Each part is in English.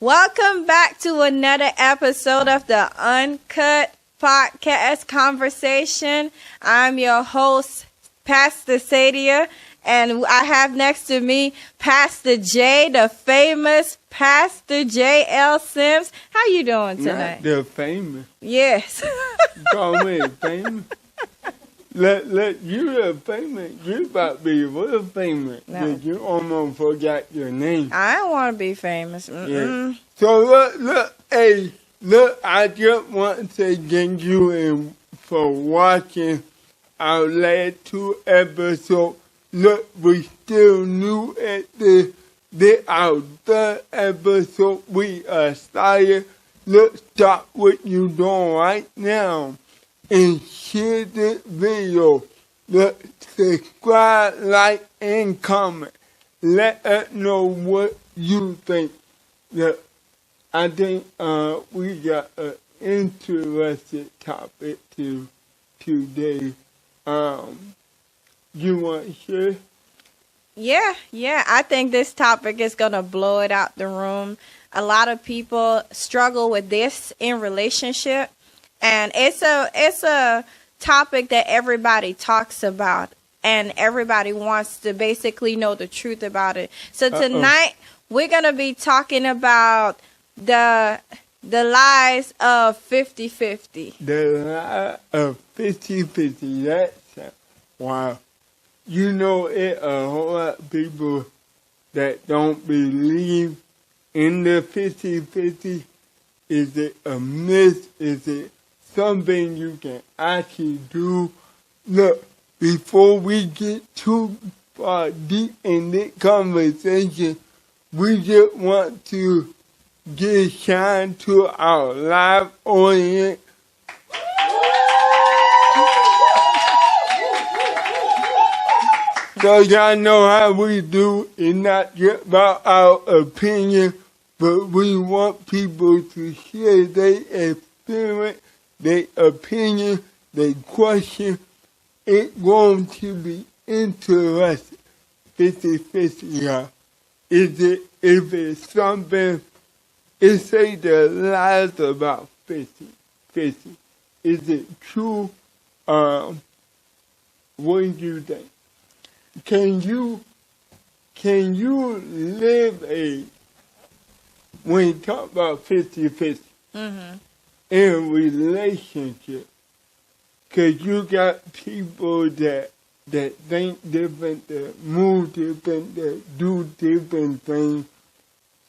Welcome back to another episode of the Uncut podcast conversation. I'm your host, Pastor Sadia, and I have next to me Pastor J, the famous Pastor J.L. Sims. How you doing tonight? Not the famous. Yes. Call me famous. Let you the famous. You about to be real famous. No. You almost forgot your name. I don't want to be famous. Yeah. So look, I just want to thank you for watching our last 2 episodes. Look, we still new at this our 3rd episode. We are started. Look, stop what you doing right now and share this video. Look, subscribe, like, and comment. Let us know what you think. Look, I think we got an interesting topic today. You want to share? Yeah. I think this topic is going to blow it out the room. A lot of people struggle with this in relationship. And it's a topic that everybody talks about. And everybody wants to basically know the truth about it. So tonight, we're going to be talking about the lies of 50-50. The lie of 50-50. That's wow. You know, it a whole lot of people that don't believe in the 50-50. Is it a myth? Is it something you can actually do? Look, before we get too far deep in this conversation, we just want to give shine to our live audience. So y'all know how we do. It's not just about our opinion, but we want people to share their experience, their opinion, their question. It's going to be interesting. 50-50, y'all. If it's something, it say the lies about 50-50. Is it true? What do you think? Can you live when you talk about 50-50 in a relationship? Because you got people that think different, that move different, that do different things.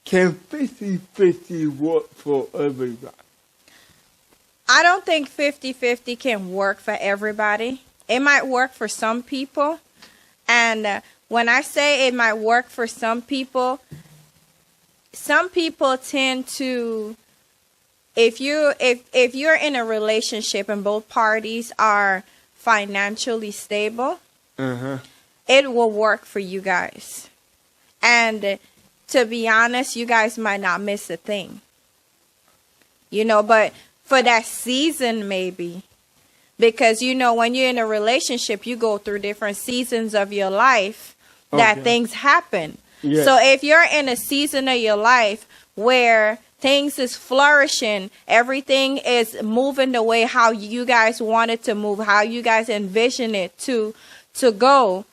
Can 50-50 work for everybody? I don't think 50-50 can work for everybody. It might work for some people. And when I say it might work for some people tend to, if you're in a relationship and both parties are financially stable, it will work for you guys. And to be honest, you guys might not miss a thing. But for that season maybe. Because, when you're in a relationship, you go through different seasons of your life that things happen. Yes. So if you're in a season of your life where things is flourishing, everything is moving the way how you guys want it to move, how you guys envision it to go,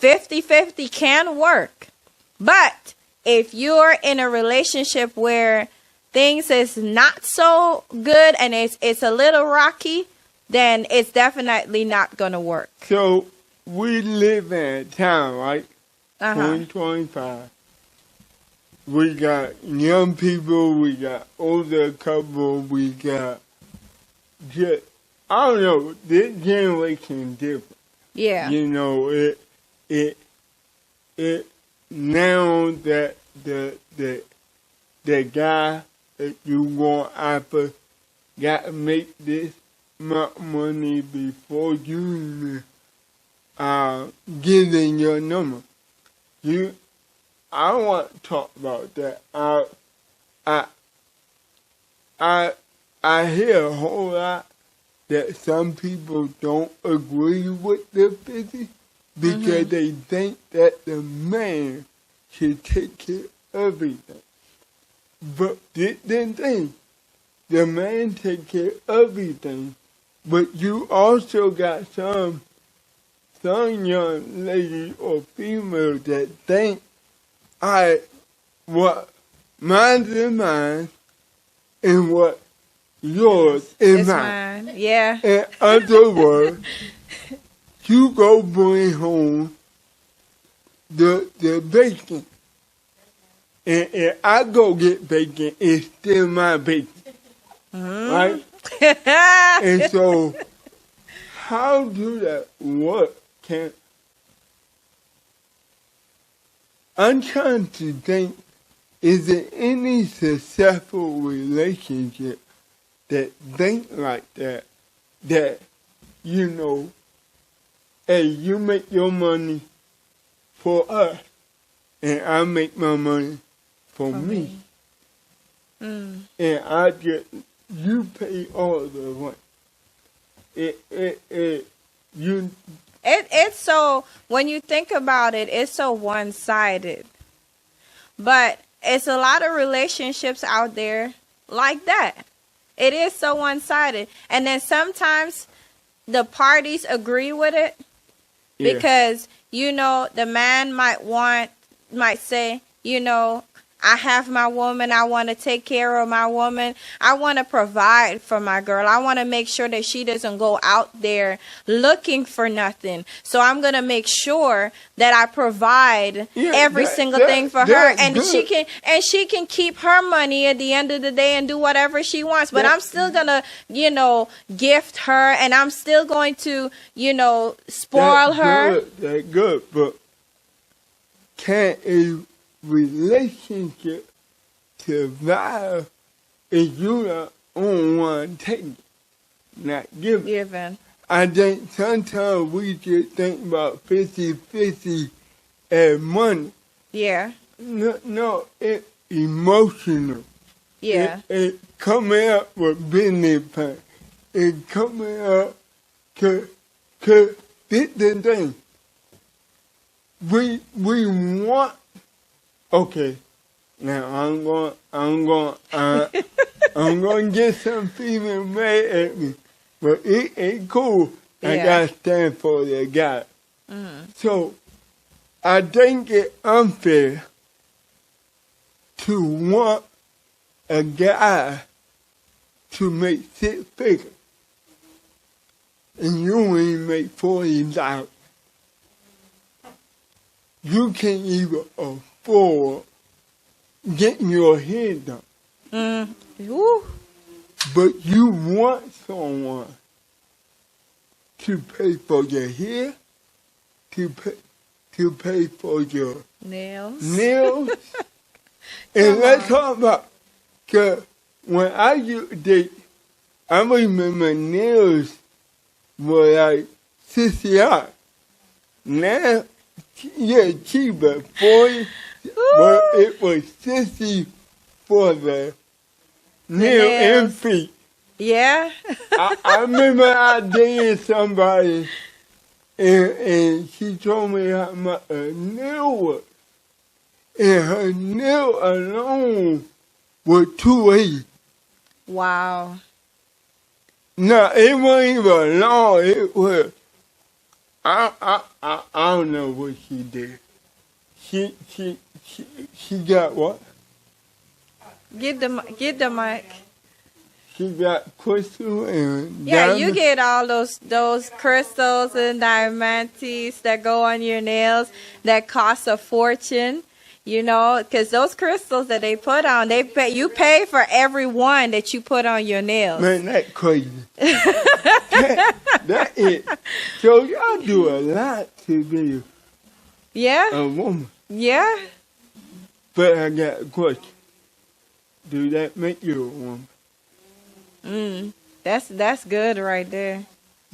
50-50 can work. But if you're in a relationship where things is not so good and it's a little rocky, then it's definitely not going to work. So we live in a time, right? 2025. We got young people, we got older couples, we got just, I don't know, this generation is different. Yeah. It now that the guy that you want after got to make this much money before you giving your number. I don't want to talk about that. I hear a whole lot that some people don't agree with the 50 because they think that the man should take care of everything. But this the thing. The man take care of everything. But you also got some young ladies or females that think, what mine is mine and what yours is mine. Yeah. In other words, you go bring home the bacon. And if I go get bacon, it's still my bacon. Right? And so, how do that work? I'm trying to think, is there any successful relationship that think like that, hey, you make your money for us, and I make my money for me. And you pay all the rent. It's so, when you think about it, it's so one-sided. But it's a lot of relationships out there like that. It is so one-sided. And then sometimes the parties agree with it because, the man might say, I have my woman. I want to take care of my woman. I want to provide for my girl. I want to make sure that she doesn't go out there looking for nothing. So I'm going to make sure that I provide every single thing for her. And she can keep her money at the end of the day and do whatever she wants. But I'm still going to, gift her, and I'm still going to, spoil her. That's good. But can a relationship survive if you the only one taking, not giving? I think sometimes we just think about 50-50 as money. Yeah. No, it's emotional. Yeah. It coming up with business plan. It coming up to this the thing. We want. Okay, now I'm going to get some female mad at me, but it ain't cool. I gotta stand for the guy. So I think it's unfair to want a guy to make 6 figures and you only make $40. You can't even afford getting your hair done. But you want someone to pay for your hair, to pay for your nails. And let's talk about, because when I used to date, I remember nails were like $60. Now, cheaper, 40, but it was $60 for the nail and feet. Yeah. I remember I dated somebody, and she told me how much a nail was. And her nail alone was $280. Wow. No, it wasn't even long. It was, I don't know what she did. She got what? Get the mic. She got crystal and diamonds. You get all those crystals and diamantes that go on your nails that cost a fortune. Because those crystals that they put on, you pay for every one that you put on your nails. Man, that's crazy. that is. So y'all do a lot to be a woman. Yeah. But I got a question. Do that make you a woman? That's good right there.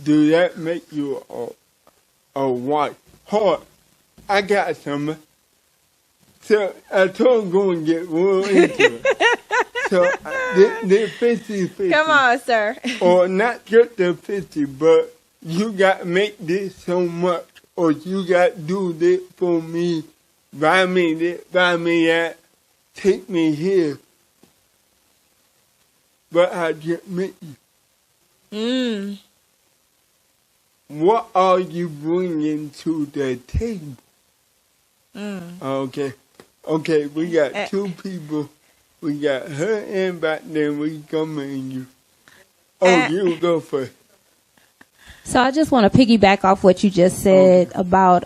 Do that make you a wife? Hard. I got some. So I told him go and get real into it. So they're 50-50. Come on, sir. Or not just the 50, but you got to make this so much, or you got to do this for me, buy me this, buy me that, take me here. but I just met you. What are you bringing to the table? Okay, we got two people. We got her and back then we come in you. You go first. So I just want to piggyback off what you just said about,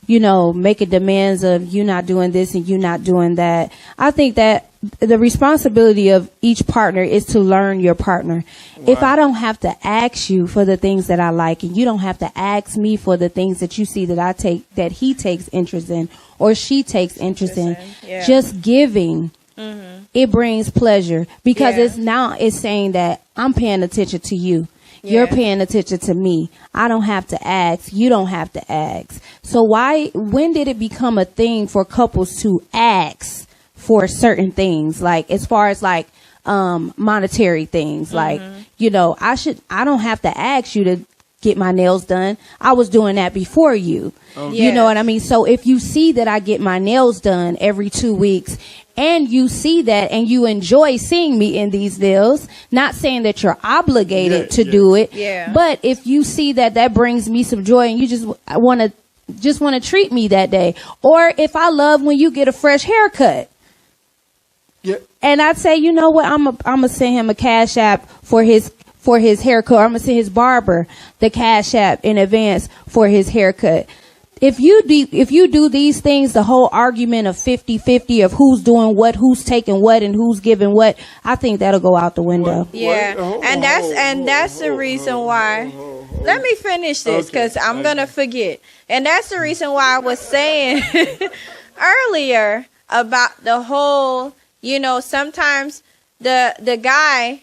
making demands of you not doing this and you not doing that. I think that the responsibility of each partner is to learn your partner. Wow. If I don't have to ask you for the things that I like, and you don't have to ask me for the things that you see that he takes interest in or she takes interest in, just giving, it brings pleasure, because it's saying that I'm paying attention to you. You're paying attention to me. I don't have to ask. You don't have to ask. So when did it become a thing for couples to ask for certain things, like as far as like monetary things? Like, I don't have to ask you to get my nails done. I was doing that before you. You know what I mean? So if you see that I get my nails done every 2 weeks, and you see that and you enjoy seeing me in these nails, not saying that you're obligated to do it, but if you see that brings me some joy and you just want to treat me that day, or if I love when you get a fresh haircut, and I'd say, you know what, I'm gonna send him a Cash App for his haircut. I'm gonna send his barber the Cash App in advance for his haircut. If you do these things, the whole argument of 50-50 of who's doing what, who's taking what, and who's giving what, I think that'll go out the window. And that's the reason why. Let me finish this, because I'm gonna forget. And that's the reason why I was saying earlier about the whole, sometimes the guy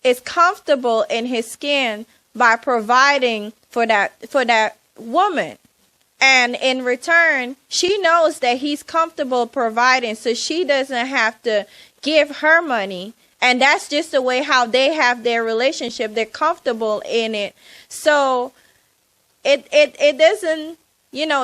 is comfortable in his skin by providing for that woman. And in return, she knows that he's comfortable providing, so she doesn't have to give her money. And that's just the way how they have their relationship. They're comfortable in it. So it doesn't,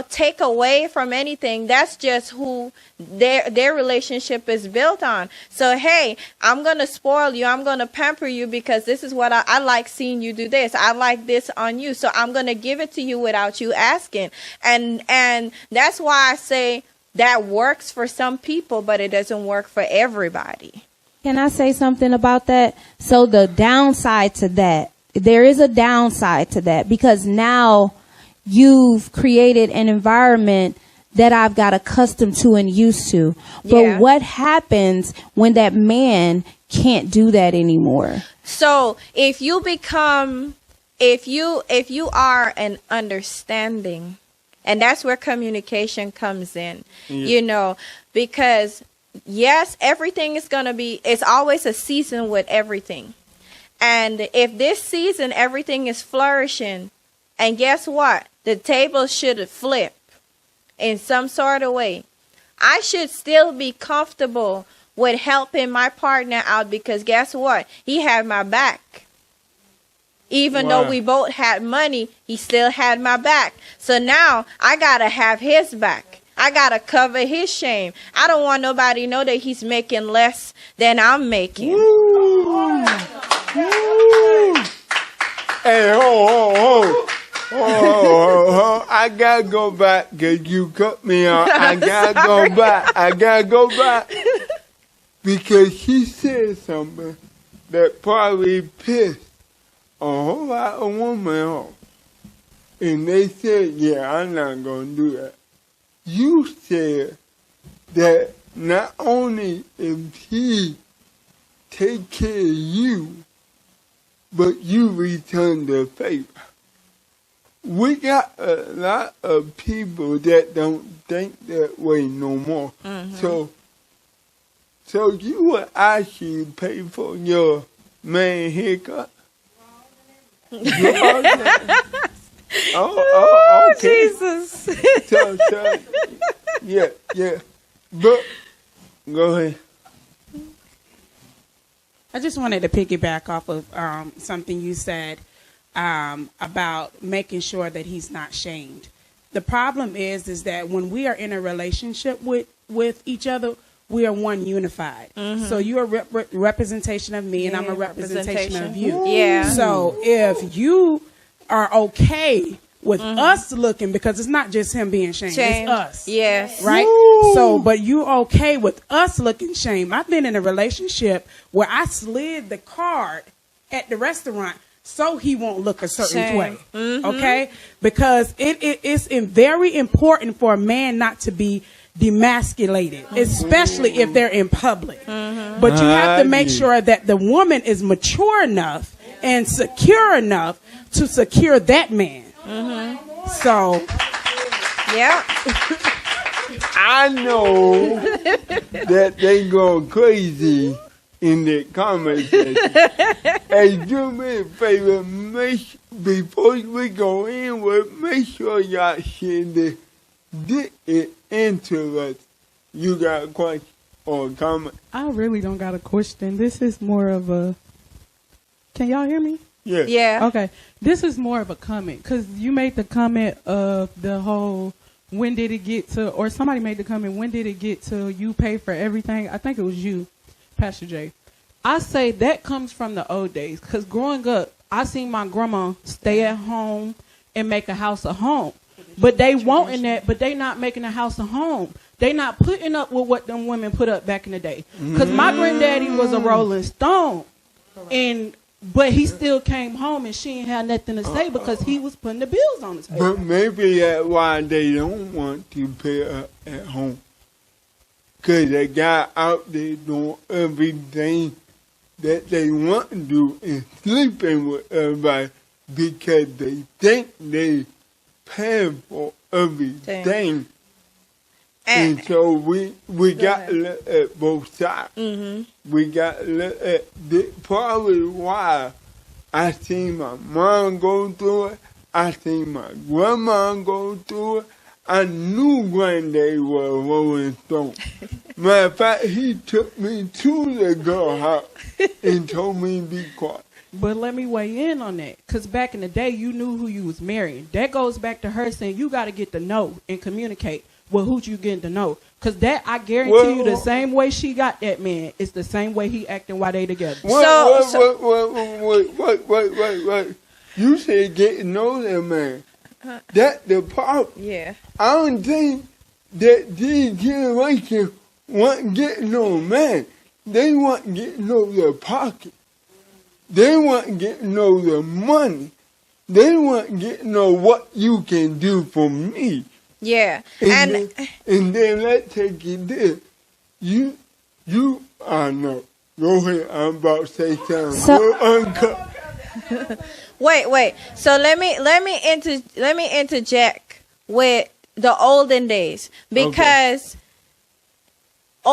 take away from anything. That's just who their relationship is built on. So, hey, I'm going to spoil you. I'm going to pamper you because this is what I like seeing you do this. I like this on you. So I'm going to give it to you without you asking. And that's why I say that works for some people, but it doesn't work for everybody. Can I say something about that? So the downside to that, there is a downside to that, because now you've created an environment that I've got accustomed to and used to. But what happens when that man can't do that anymore? So if you are an understanding, and that's where communication comes in, because yes, everything is going to be, it's always a season with everything. And if this season, everything is flourishing, and guess what? The table should flip in some sort of way. I should still be comfortable with helping my partner out, because guess what? He had my back. Even though we both had money, he still had my back. So now I got to have his back. I got to cover his shame. I don't want nobody to know that he's making less than I'm making. Woo. Woo. Hey, ho. I gotta go back because you cut me off. I gotta go back because she said something that probably pissed a whole lot of women off. And they said, I'm not gonna do that. You said that not only if he take care of you, but you return the favor. We got a lot of people that don't think that way no more. So you would actually pay for your man haircut? Okay. Jesus. So, yeah. But, go ahead. I just wanted to piggyback off of something you said about making sure that he's not shamed. The problem is that when we are in a relationship with each other, we are one unified. So you're a representation of me, and I'm a representation of you. Yeah. So if you are okay with us looking, because it's not just him being shamed, it's us. Yes. Right? Woo. So, but you okay with us looking shame. I've been in a relationship where I slid the card at the restaurant so he won't look a certain way. Okay? Because it's very important for a man not to be demasculated, especially if they're in public. But you have to make sure that the woman is mature enough and secure enough to secure that man. So, yeah. I know that they go crazy in the comment section. Hey, do me a favor, before we go in, make sure y'all share this. Did it interest? You got a question or a comment? I really don't got a question. This is more of a. Can y'all hear me? Yeah. Yeah. Okay. This is more of a comment because you made the comment of the whole. When did it get to? Or somebody made the comment. When did it get to? You pay for everything. I think it was you, Pastor J. I say that comes from the old days because growing up, I seen my grandma stay at home and make a house a home. But they wanting that, but they not making a house a home. They not putting up with what them women put up back in the day. Because my granddaddy was a Rolling Stone, but he still came home and she ain't had nothing to say because he was putting the bills on his table. But maybe that's why they don't want to pay up at home. Because they got out there doing everything that they want to do and sleeping with everybody because they think they pay for everything. And so we got to look at both sides. We got to look at probably why I seen my mom go through it. I seen my grandma go through it. I knew Granddaddy was a Rolling Stone. Matter of fact, he took me to the girl house and told me to be quiet. But let me weigh in on that. Because back in the day, you knew who you was marrying. That goes back to her saying you got to get to know and communicate with who you getting to know. Because that, I guarantee you, the same way she got that man, it's the same way he acting while they together. Wait. You said get to know that man. That's the problem. Yeah. I don't think that these generations want to get to know a man. They want to get to know their pocket. They want to get to know the money. They want to get to know what you can do for me. Yeah. And then let's take it there. You, no. Go ahead. I'm about to say something. So- Uncut. Wait. So let me interject with the olden days because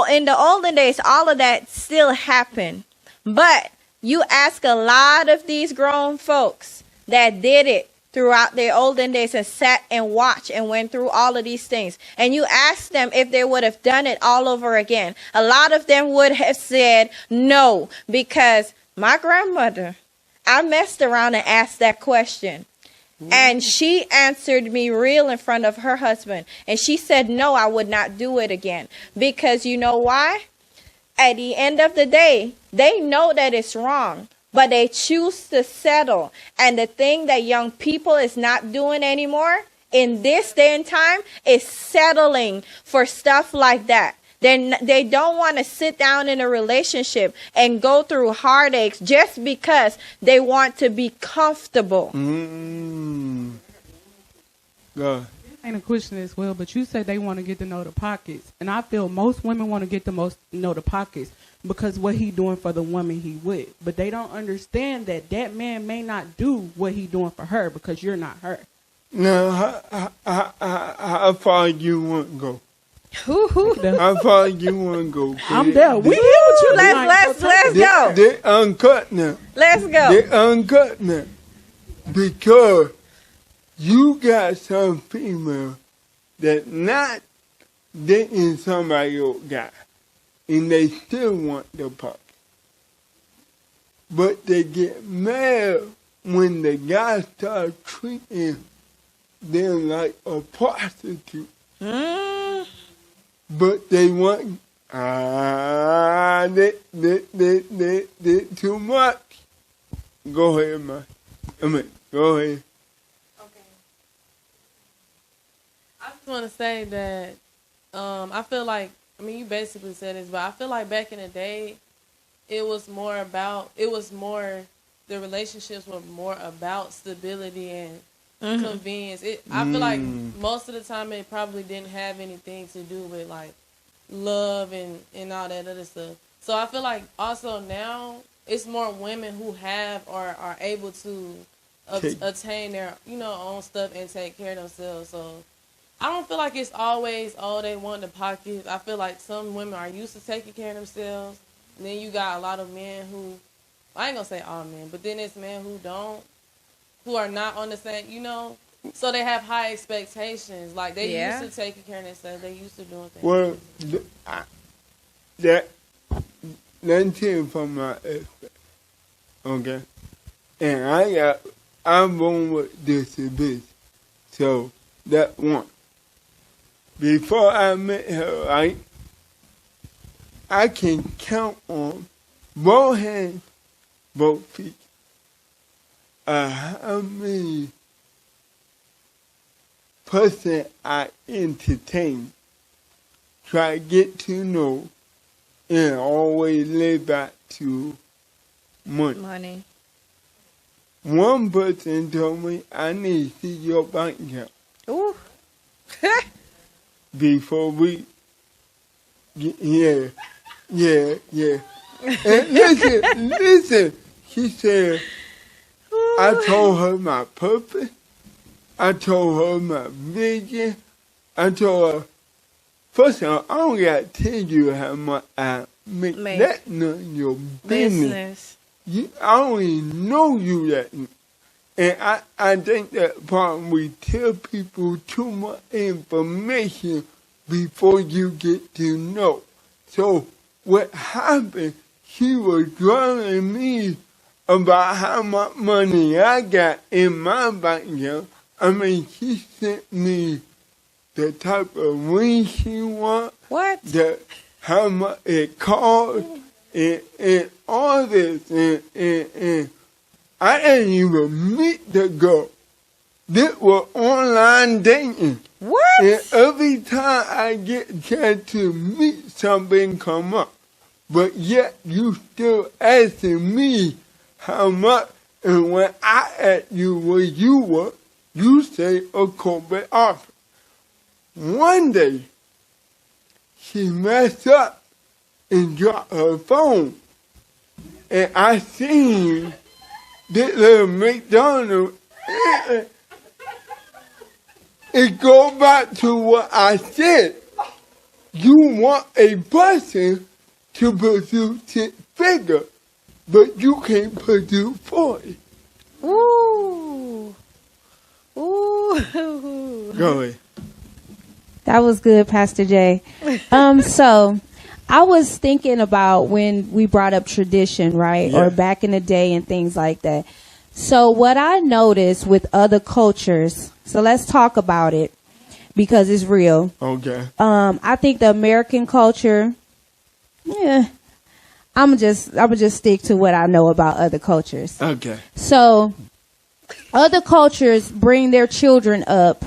in the olden days all of that still happened. But you ask a lot of these grown folks that did it throughout their olden days and sat and watched and went through all of these things. And you ask them if they would have done it all over again. A lot of them would have said no, because my grandmother, I messed around and asked that question. And she answered me real in front of her husband. And she said, no, I would not do it again. Because you know why? At the end of the day, they know that it's wrong, but they choose to settle. And the thing that young people is not doing anymore in this day and time is settling for stuff like that. They don't want to sit down in a relationship and go through heartaches just because they want to be comfortable. God. Ain't a question as well, but you said they want to get to know the pockets, and I feel most women want to get to know the pockets because what he doing for the woman he with, but they don't understand that man may not do what he doing for her because you're not her. Now, how far you want to go? Hoo-hoo. How far you want to go? I'm there. We here with you. Let's go. They uncut now. Let's go. They uncut now. Because you got some female that not dating somebody else guy, and they still want the pocket. But they get mad when the guy starts treating them like a prostitute. But they want Did too much. Go ahead, man. Go ahead. Okay. I just want to say that I feel like, I mean, you basically said this, but I feel like back in the day, the relationships were more about stability and convenience. I feel like most of the time it probably didn't have anything to do with like love and all that other stuff. So I feel like also now it's more women who have or are able to attain their own stuff and take care of themselves. So I don't feel like it's always all they want in the pockets. I feel like some women are used to taking care of themselves. And then you got a lot of men who, I ain't gonna say all men, but then it's men who are not on the same, so they have high expectations. Like they used to taking care of themselves. They used to doing things. Well, let's hear from my expert, okay? And I'm born with disability, so that one. Before I met her, right, I can count on both hands, both feet, how many person I entertain, try to get to know, and always live back to money. One person told me, I need to see your bank account. Ooh. Before we, yeah. And listen, she said, I told her my purpose, I told her my vision, I told her, first of all, I don't got to tell you how much I make. That's none of your business. I don't even know you that. And I think that part we tell people too much information before you get to know. So what happened, she was telling me about how much money I got in my bank account. I mean, she sent me the type of ring she wants. What? How much it costs, and all this. And I didn't even meet the girl. This was online dating. What? And every time I get a chance to meet, something come up. But yet you still asking me how much, and when I ask you where you were, you say a corporate office. One day, she messed up and dropped her phone. And I seen this little McDonald's. It goes back to what I said. You want a person to produce 6 figures, but you can't produce 40. Ooh. Ooh. Go ahead. That was good, Pastor J. So I was thinking about when we brought up tradition, right? Yeah. Or back in the day and things like that. So what I noticed with other cultures, so let's talk about it because it's real. Okay. I think the American culture, I'm just stick to what I know about other cultures. Okay. So other cultures bring their children up,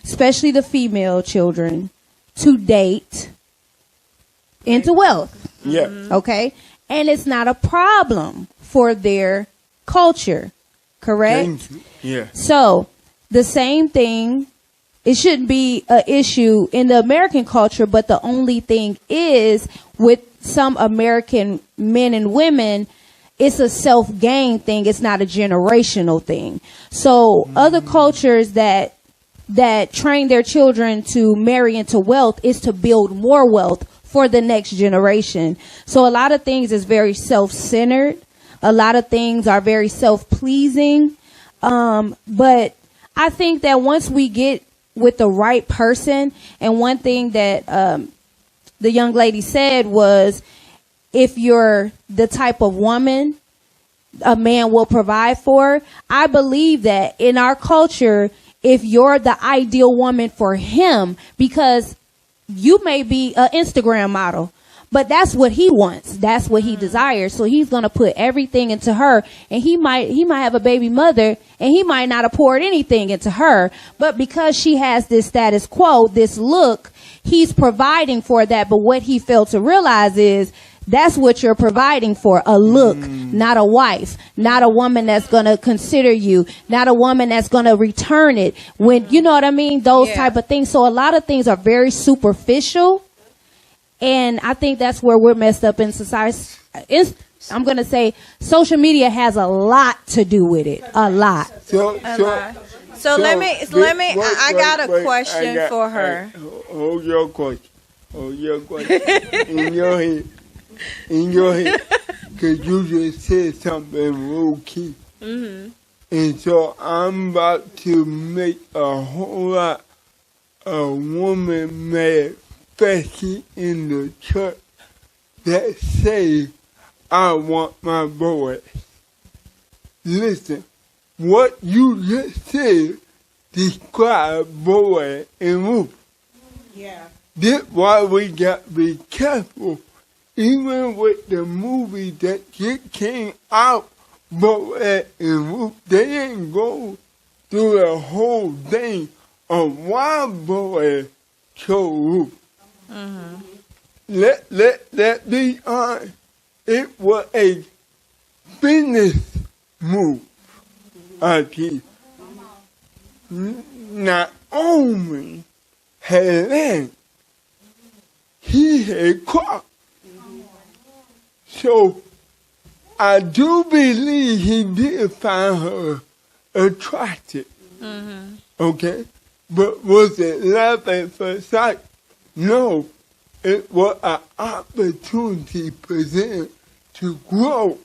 especially the female children, to date into wealth. Yeah. Okay? And it's not a problem for their culture, correct? Yeah. So the same thing, it shouldn't be an issue in the American culture, but the only thing is with some American men and women, it's a self-gain thing. It's not a generational thing. So other cultures that train their children to marry into wealth is to build more wealth for the next generation. So a lot of things is very self-centered. A lot of things are very self-pleasing. But I think that once we get with the right person, and one thing that the young lady said was, if you're the type of woman a man will provide for, I believe that in our culture, if you're the ideal woman for him, because you may be an Instagram model, But that's what he wants. That's what he desires. So he's going to put everything into her, and he might have a baby mother, and he might not have poured anything into her. But because she has this status quo, this look, he's providing for that. But what he failed to realize is that's what you're providing for, a look, not a wife, not a woman that's going to consider you, not a woman that's going to return it when, you know what I mean? Those type of things. So a lot of things are very superficial. And I think that's where we're messed up in society. I'm going to say social media has a lot to do with it. A lot. So let me, I got a question for her. Hold your question. In your head. Because you just said something real key. And so I'm about to make a whole lot of women mad, especially in the church, that say, I want my boys. Listen, what you just said describes Boaz and Ruth. Yeah. That's why we got to be careful. Even with the movie that just came out, Boaz and Ruth, they didn't go through the whole thing of why Boaz chose Ruth. Let be honest. It was a business move. Naomi had land. He had crop. So I do believe he did find her attractive. Okay? But was it love at first sight? No. It was an opportunity presented to grow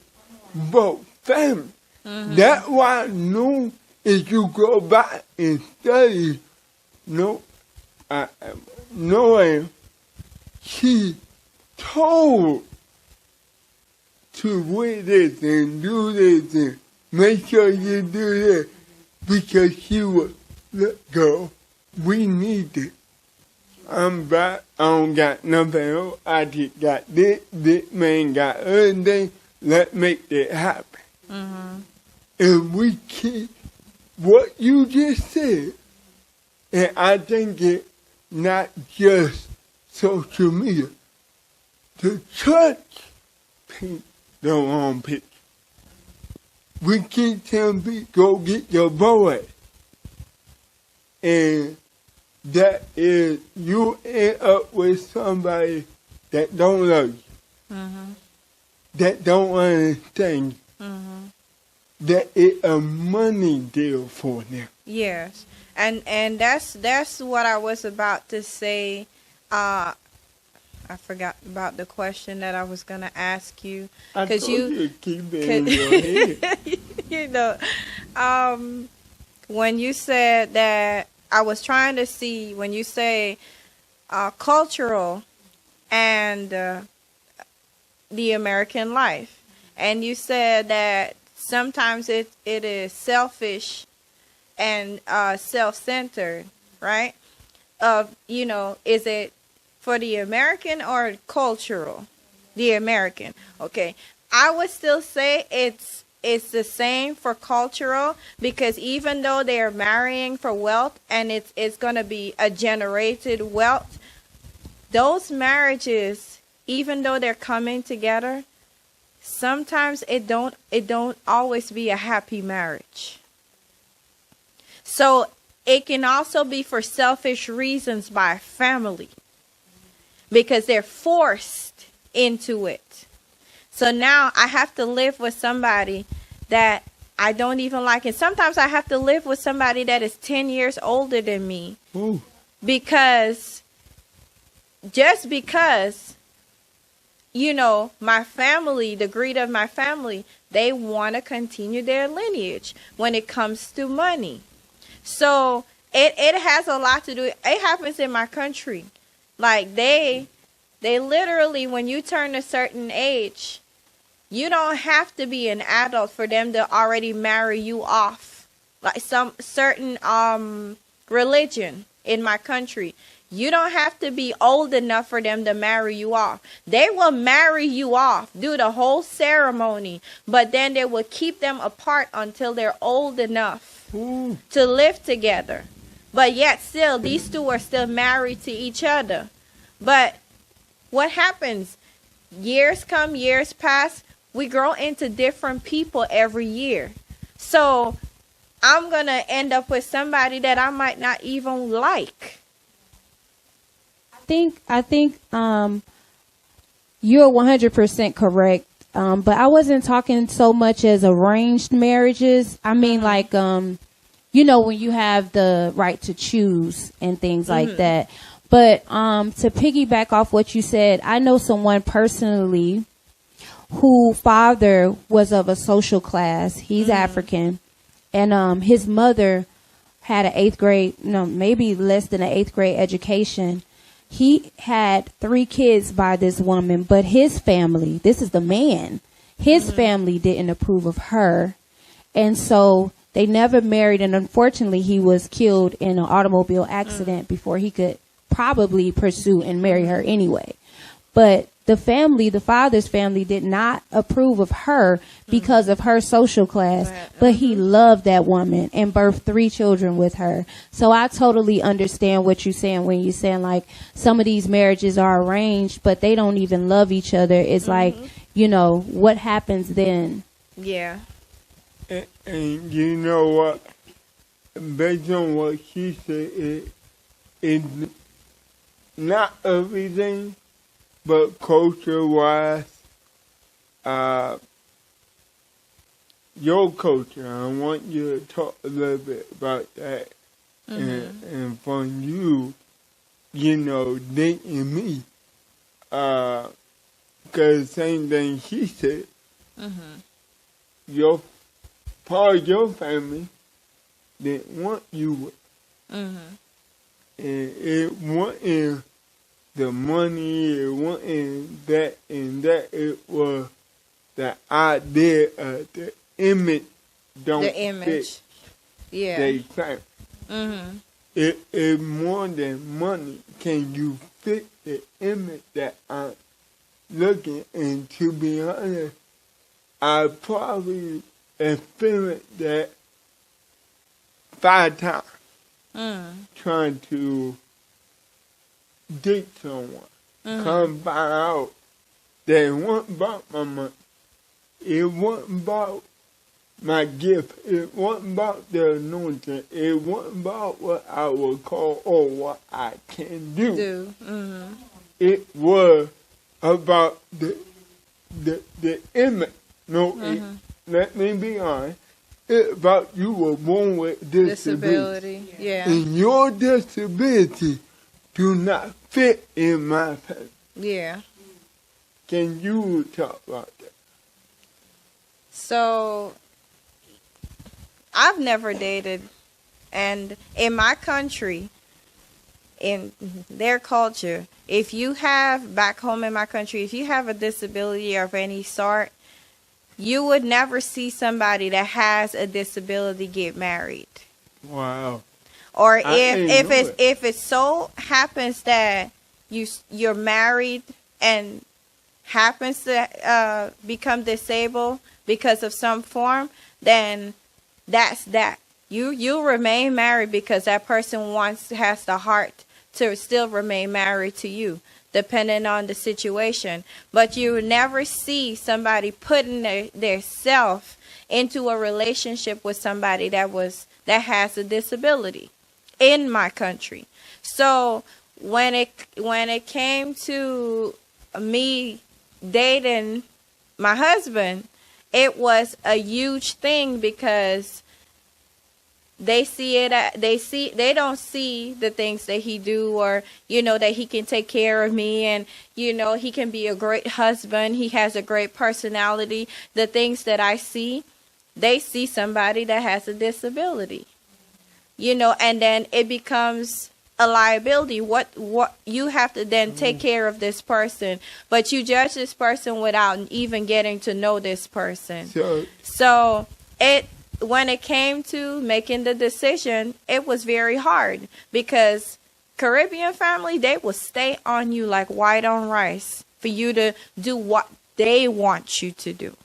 both families. That's why I know if you go back and study, knowing she told to wear this and do this and make sure you do this because she was, look, girl, we need it. I'm back. I don't got nothing else. I just got this. This man got everything. Let's make that happen. And we keep what you just said. And I think it's not just social media. The church paint the wrong picture. We keep telling people, go get your boy. And that is, you end up with somebody that don't love you, that don't understand you, that is a money deal for them. Yes, and that's what I was about to say. I forgot about the question that I was gonna ask you because you keep it in your head. You know, when you said that. I was trying to see when you say cultural and the American life, and you said that sometimes it is selfish and self-centered, right? Is it for the American or cultural? The American. Okay. I would still say it's the same for cultural, because even though they're marrying for wealth and it's going to be a generated wealth, those marriages, even though they're coming together, sometimes it don't always be a happy marriage. So it can also be for selfish reasons by family, because they're forced into it. So now I have to live with somebody that I don't even like. And sometimes I have to live with somebody that is 10 years older than me. Ooh. Because my family, the greed of my family, they want to continue their lineage when it comes to money. So it has a lot to do. It happens in my country. Like they literally, when you turn a certain age, you don't have to be an adult for them to already marry you off. Like some certain religion in my country, You don't have to be old enough for them to marry you off. They will marry you off, do the whole ceremony, but then they will keep them apart until they're old enough to live together. But yet still, these two are still married to each other. But what happens? Years come, years pass. We grow into different people every year. So I'm going to end up with somebody that I might not even like. I think you're 100% correct. But I wasn't talking so much as arranged marriages. I mean, like, you know, when you have the right to choose and things like that. But to piggyback off what you said, I know someone personally whose father was of a social class. He's African. And his mother had an 8th grade, maybe less than an 8th grade education. He had 3 kids by this woman, but his family, this is the man, his family didn't approve of her. And so they never married. And unfortunately, he was killed in an automobile accident before he could probably pursue and marry her anyway. But the family, the father's family, did not approve of her because of her social class. But he loved that woman and birthed 3 children with her. So I totally understand what you're saying when you're saying, like, some of these marriages are arranged, but they don't even love each other. It's like, you know, what happens then? Yeah. And you know what? Based on what she said, it's not everything. But culture-wise, your culture, I want you to talk a little bit about that. And from you, you know, dating me, because same thing she said, your part of your family didn't want you with. And it wasn't the money, it wasn't that and that. It was the idea of the image fit. Yeah. They family. It more than money. Can you fit the image that I'm looking? And to be honest, I probably experienced that 5 times trying to date someone. Come find out that it wasn't about my money. It wasn't about my gift. It wasn't about the anointing. It wasn't about what I would call or what I can do. It was about the image. Let me be honest. It's about you were born with disability. Yeah. And your disability do not fit in my family. Yeah. Can you talk about that? So, I've never dated, and in my country, in their culture, if you have, back home in my country, if you have a disability of any sort, you would never see somebody that has a disability get married. Wow. Or if it so happens that you're married and happens to become disabled because of some form, then that's that. You remain married because that person has the heart to still remain married to you, depending on the situation. But you never see somebody putting their self into a relationship with somebody that has a disability in my country. So when it came to me dating my husband, it was a huge thing because they don't see the things that he do, or that he can take care of me, and he can be a great husband, he has a great personality. The things that I see, they see somebody that has a disability. And then it becomes a liability. What you have to then take care of this person, but you judge this person without even getting to know this person. So when it came to making the decision, it was very hard because Caribbean family, they will stay on you like white on rice for you to do what they want you to do.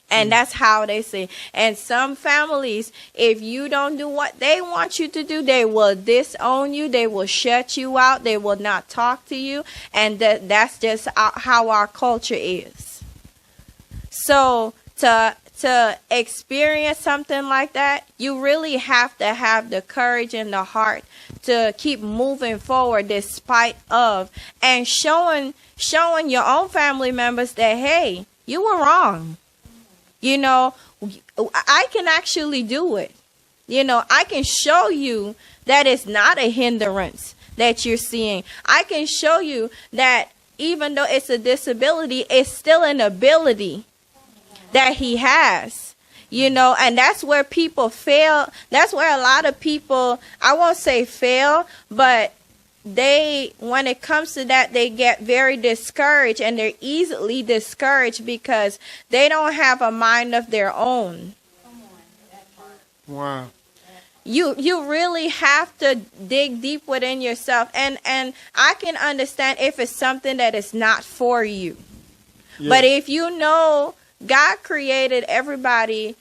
And that's how they say. And some families, if you don't do what they want you to do, they will disown you. They will shut you out. They will not talk to you. And that's just how our culture is. So to experience something like that, you really have to have the courage and the heart to keep moving forward despite of, and showing your own family members that, hey, you were wrong. You know, I can actually do it. You know, I can show you that it's not a hindrance that you're seeing. I can show you that even though it's a disability, it's still an ability that he has. You know, and that's where people fail. That's where a lot of people, I won't say fail, but when it comes to that, they get very discouraged, and they're easily discouraged because they don't have a mind of their own. Wow. You really have to dig deep within yourself, and I can understand if it's something that is not for you. Yeah. But if you know God created everybody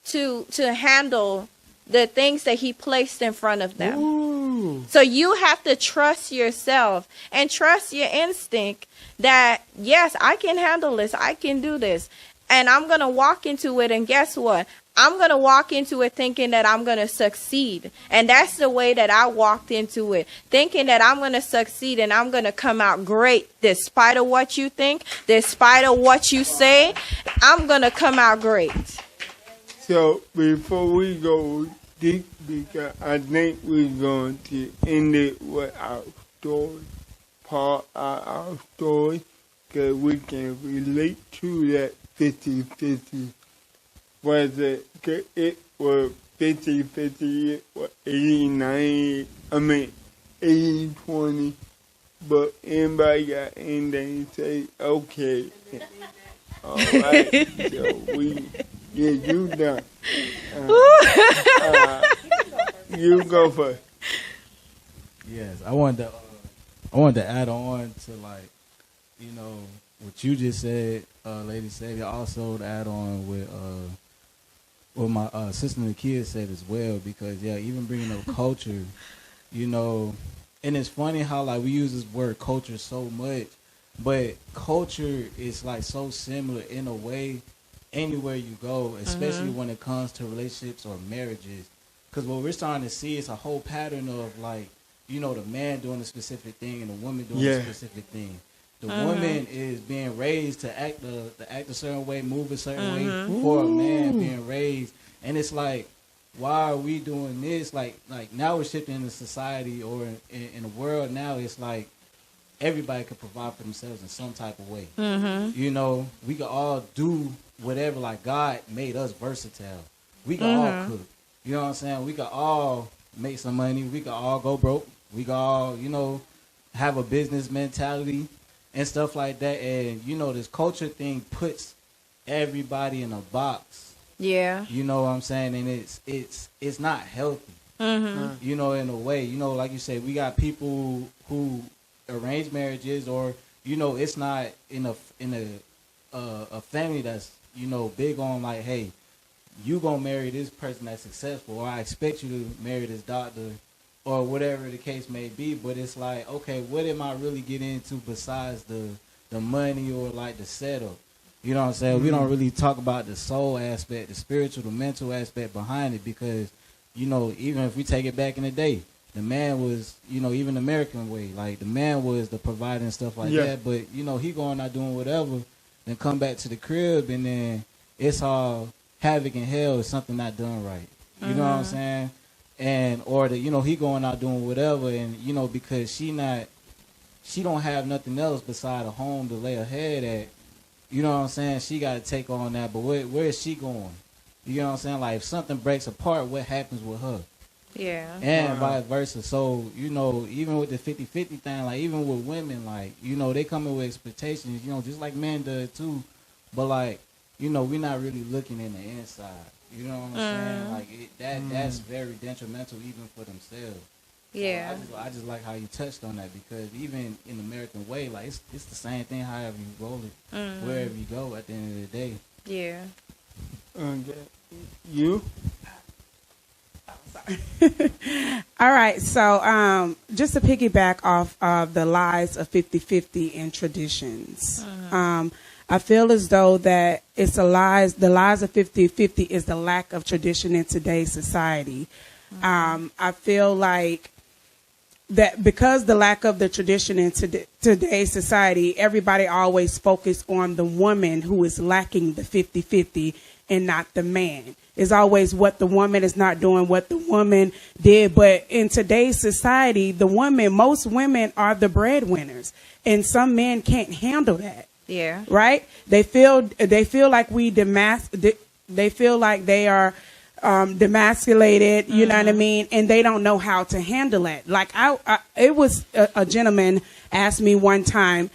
to handle the things that he placed in front of them. Ooh. So you have to trust yourself and trust your instinct that, yes, I can handle this. I can do this. And I'm going to walk into it. And guess what? I'm going to walk into it thinking that I'm going to succeed. And that's the way that I walked into it, thinking that I'm going to succeed and I'm going to come out great despite of what you think, despite of what you say. I'm going to come out great. So before we go deep, because I think we're going to end it with our story, part of our story, because we can relate to that 50-50. Whether it was 50-50 or 80-20, but anybody got anything to say, okay. All right, so we get you done. You go first. Yes, I wanted to add on to, like, you know, what you just said, Lady Sadia, also to add on with what my sister Nakia said as well, because, yeah, even bringing up culture, you know, and it's funny how, like, we use this word culture so much, but culture is, like, so similar in a way anywhere you go, especially when it comes to relationships or marriages. Because what we're starting to see is a whole pattern of, like, you know, the man doing a specific thing and the woman doing a specific thing. The woman is being raised to act a certain way, move a certain way, for a man being raised. And it's like, why are we doing this? Like now we're shifting in the society or in the world now. It's like everybody could provide for themselves in some type of way. You know, we could all do whatever. Like, God made us versatile. We could all cook. You know what I'm saying? We could all make some money. We could all go broke. We could all, you know, have a business mentality and stuff like that. And, you know, this culture thing puts everybody in a box. Yeah. You know what I'm saying? And it's not healthy. You know, in a way. You know, like you say, we got people who arrange marriages, or, you know, it's not in a family that's, you know, big on, like, hey, you gonna marry this person that's successful, or I expect you to marry this doctor, or whatever the case may be. But it's like, okay, what am I really getting into besides the money or, like, the setup? You know what I'm saying? We don't really talk about the soul aspect, the spiritual, the mental aspect behind it, because, you know, even if we take it back in the day, the man was, you know, even the American way, like, the man was the provider and stuff like that. But, you know, he going out doing whatever, then come back to the crib, and then it's all havoc and hell is something not done right. You know what I'm saying? And, or the, you know, he going out doing whatever, and, you know, because she don't have nothing else beside a home to lay her head at. You know what I'm saying? She got to take on that. But where is she going? You know what I'm saying? Like, if something breaks apart, what happens with her? Yeah. And vice versa. So, you know, even with the 50-50 thing, like, even with women, like, you know, they come in with expectations, you know, just like men do too. But, like, you know, we're not really looking in the inside. You know what I'm saying? Like, that's very detrimental even for themselves. Yeah. So I just like how you touched on that, because even in the American way, like it's the same thing. However you roll it, wherever you go, at the end of the day. Yeah. You? All right, so just to piggyback off of the lies of 50-50 and traditions, I feel as though that it's the lies of 50-50 is the lack of tradition in today's society. I feel like that because the lack of the tradition in today's society, everybody always focus on the woman who is lacking the 50-50 and not the man. It's always what the woman is not doing, what the woman did. But in today's society, most women are the breadwinners, and some men can't handle that. Yeah. Right? They feel like they feel like they are demasculated, you know what I mean? And they don't know how to handle it. Like it was a gentleman asked me one time,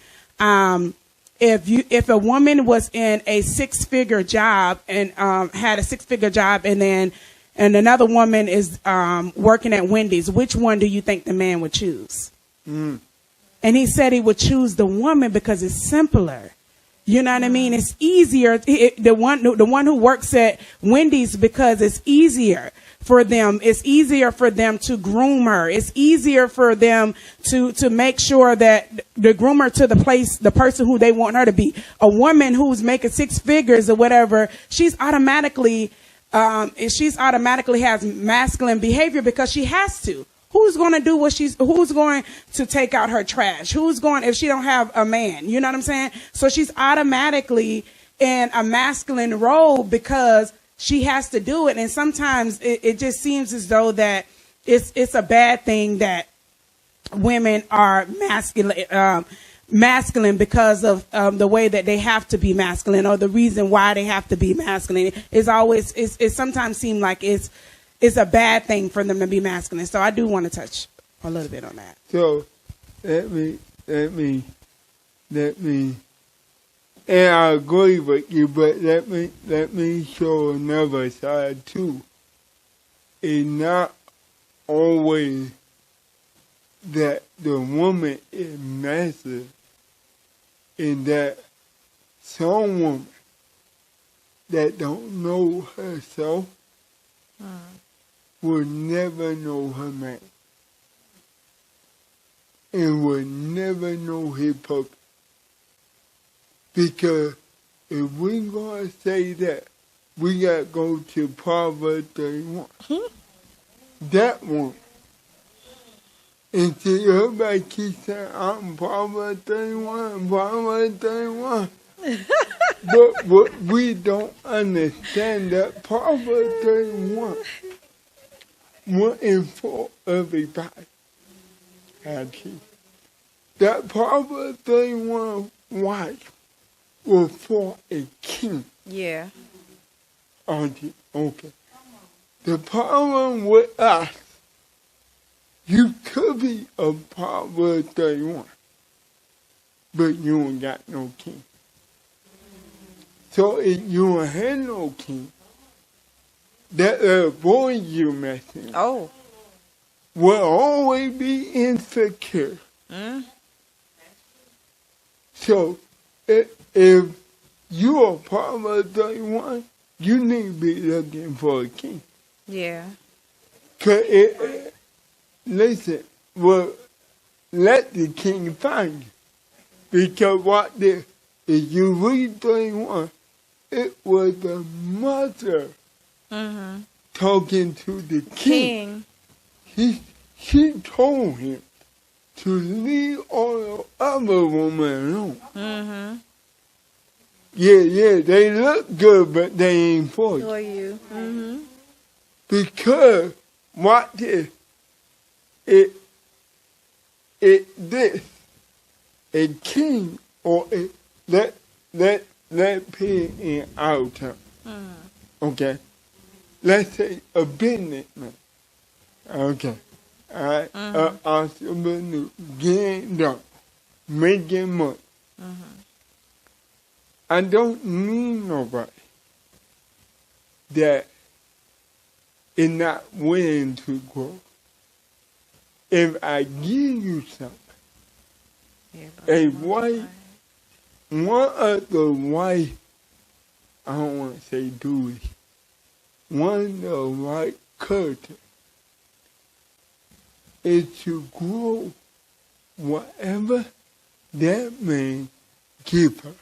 if a woman was in a 6-figure job and had a 6-figure job, and another woman is working at Wendy's, which one do you think the man would choose? And he said he would choose the woman because it's simpler. You know what I mean? It's easier. The one who works at Wendy's, because it's easier for them. It's easier for them to groom her. It's easier for them to make sure that the groomer to the person who they want her to be. A woman who's making 6 figures or whatever, she's automatically has masculine behavior because she has to. Who's going to do who's going to take out her trash? Who's going, if she don't have a man, you know what I'm saying? So she's automatically in a masculine role because she has to do it. And sometimes it just seems as though that it's a bad thing that women are masculine because of the way that they have to be masculine, or the reason why they have to be masculine. It sometimes seems like it's a bad thing for them to be masculine. So I do want to touch a little bit on that. So let me, and I agree with you, but let me show another side too. It's not always that the woman is masculine, in that some women that don't know herself will never know her man, and will never know his purpose. Because if we're going to say that, we got to go to Proverbs 31. That one. And see, everybody keeps saying, I'm Proverbs 31, Proverbs 31. But we don't understand that Proverbs 31 wasn't for everybody. Actually, that Proverbs 31 wife was for a king. Yeah. Okay. The problem with us, you could be a Proverbs 31, but you ain't got no king. So if you don't have no king, that avoid you messing Oh. will always be insecure. So if you are Proverbs 31, you need to be looking for a king. Yeah. Listen, well, let the king find you. Because if you read 31, it was the mother talking to the king. She told him to leave all the other women alone. Yeah, they look good, but they ain't for you. For you. Because what this, a king, or let put it in our term. Okay, let's say a businessman. Okay, all right, also getting done, making money. I don't need nobody that is not willing to grow. if I give you something, a wife, one of the wife, I don't want to say duty, one of the right culture is to grow whatever that man give her.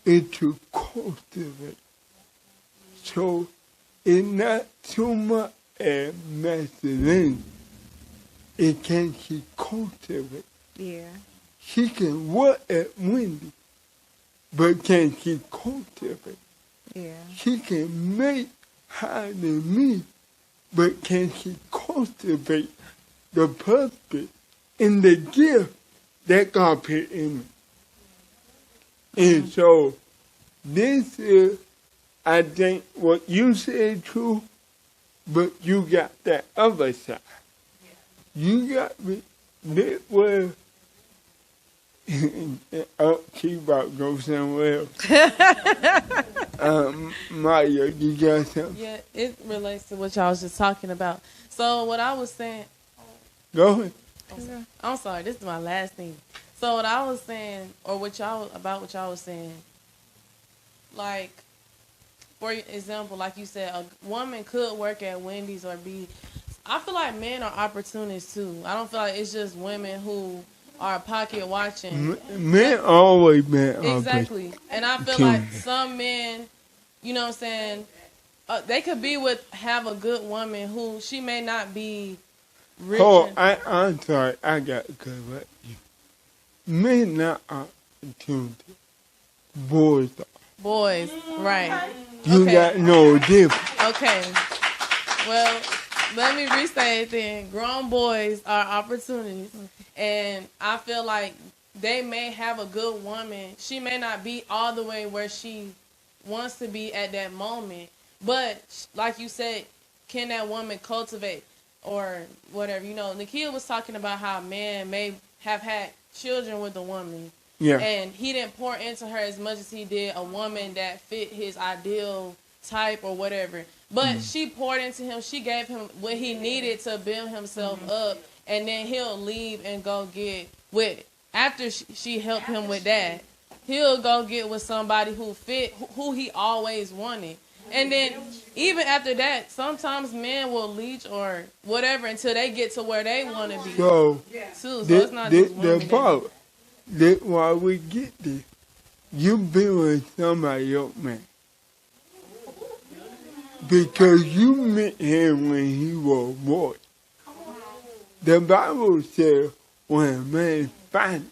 Is to cultivate. So it's not too much as masculine. It can she cultivate. Yeah. She can work at Wendy, but can she cultivate? Yeah. She can make higher than me, but can she cultivate the purpose and the gift that God put in me? And so this is, I think, what you said true, but you got that other side. You got me. That was, oh, she about to go somewhere else. Maya, you got something? Yeah, it relates to what y'all was just talking about. So what I was saying. Go ahead. I'm sorry, this is my last thing. So what I was saying, or what y'all was saying, like, for example, like you said, a woman could work at Wendy's or be. I feel like men are opportunists too. I don't feel like it's just women who are pocket watching. Men always been exactly, and I feel like some men, you know what I'm saying, they could be have a good woman who she may not be rich. Oh, I'm sorry, I got to correct you. Men not opportunity. Boys are. Boys, right. You okay. got no difference. Okay. Well, let me restate it then. Grown boys are opportunities. And I feel like they may have a good woman. She may not be all the way where she wants to be at that moment. But, like you said, can that woman cultivate or whatever? You know, Nakia was talking about how a man may have had children with a woman. Yeah. And he didn't pour into her as much as he did a woman that fit his ideal type or whatever. But she poured into him. She gave him what he needed to build himself up. And then he'll leave and go get with, after she helped him with that, he'll go get with somebody who fit, who he always wanted. And then even after that, sometimes men will leech or whatever until they get to where they want to be. So it's not just women. The part, that's why we get this. You been with somebody else, man. Because you met him when he was a boy. The Bible says when a man finds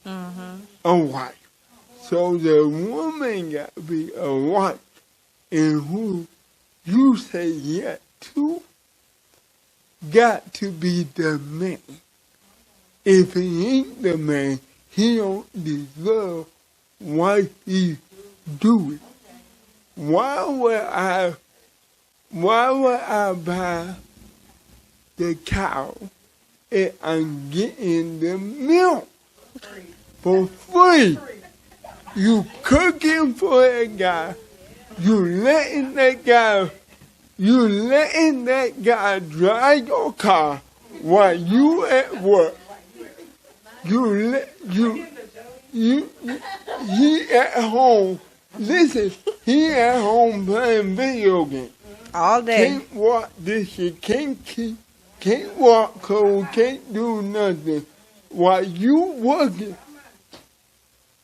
a wife. So the woman got to be a wife and who you say yes to got to be the man. If he ain't the man, he don't deserve what he doing. Why would I buy the cow if I'm getting the milk for free? You cooking for a guy. You letting that guy drive your car while you at work. He at home. Listen, he at home playing video games. All day. Can't walk this shit, can't walk cold, can't do nothing while you working.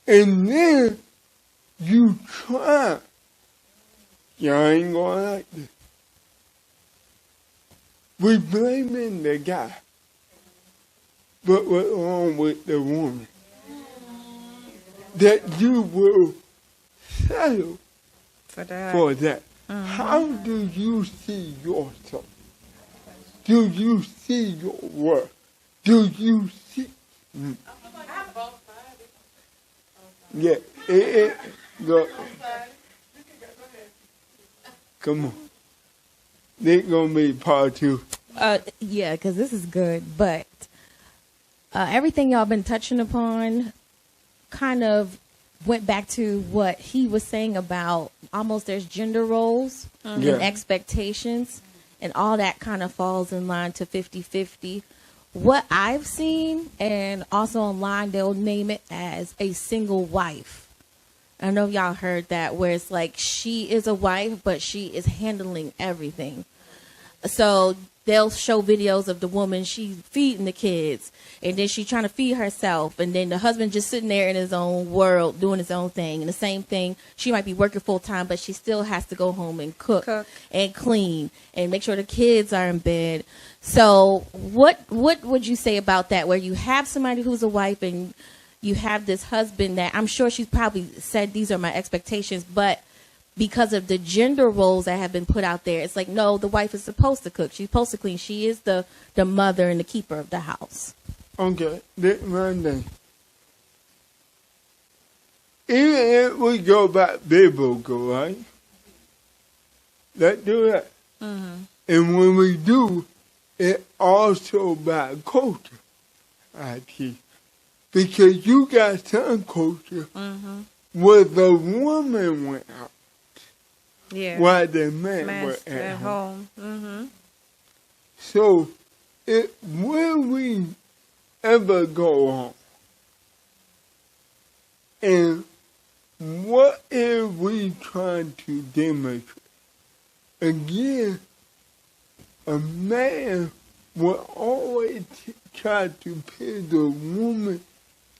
And then you try. Y'all ain't gonna like this. We blaming the guy. But what's wrong with the woman? That you will settle for that. How do you see yourself? Do you see your worth? Do you see? Yeah, go. Come on. This gonna be part 2. Yeah, because this is good, but everything y'all been touching upon kind of went back to what he was saying about almost there's gender roles and expectations. and all that kind of falls in line to 50-50. What I've seen, and also online, they'll name it as a single wife. I know y'all heard that, where it's like she is a wife, but she is handling everything. So they'll show videos of the woman, she's feeding the kids, and then she's trying to feed herself, and then the husband just sitting there in his own world doing his own thing. And the same thing, she might be working full time, but she still has to go home and cook and clean and make sure the kids are in bed. So what would you say about that, where you have somebody who's a wife and you have this husband that I'm sure she's probably said these are my expectations, but because of the gender roles that have been put out there, it's like, no, the wife is supposed to cook. She's supposed to clean. She is the mother and the keeper of the house. Okay, this one thing. Even if we go back biblical, right? Let's do that. Mm-hmm. And when we do, it also by culture, I teach. Because you got some culture where the woman went out. Yeah. While the man was at home. Mm-hmm. So, when we ever go home, and what are we trying to demonstrate? Again, a man will always try to put the woman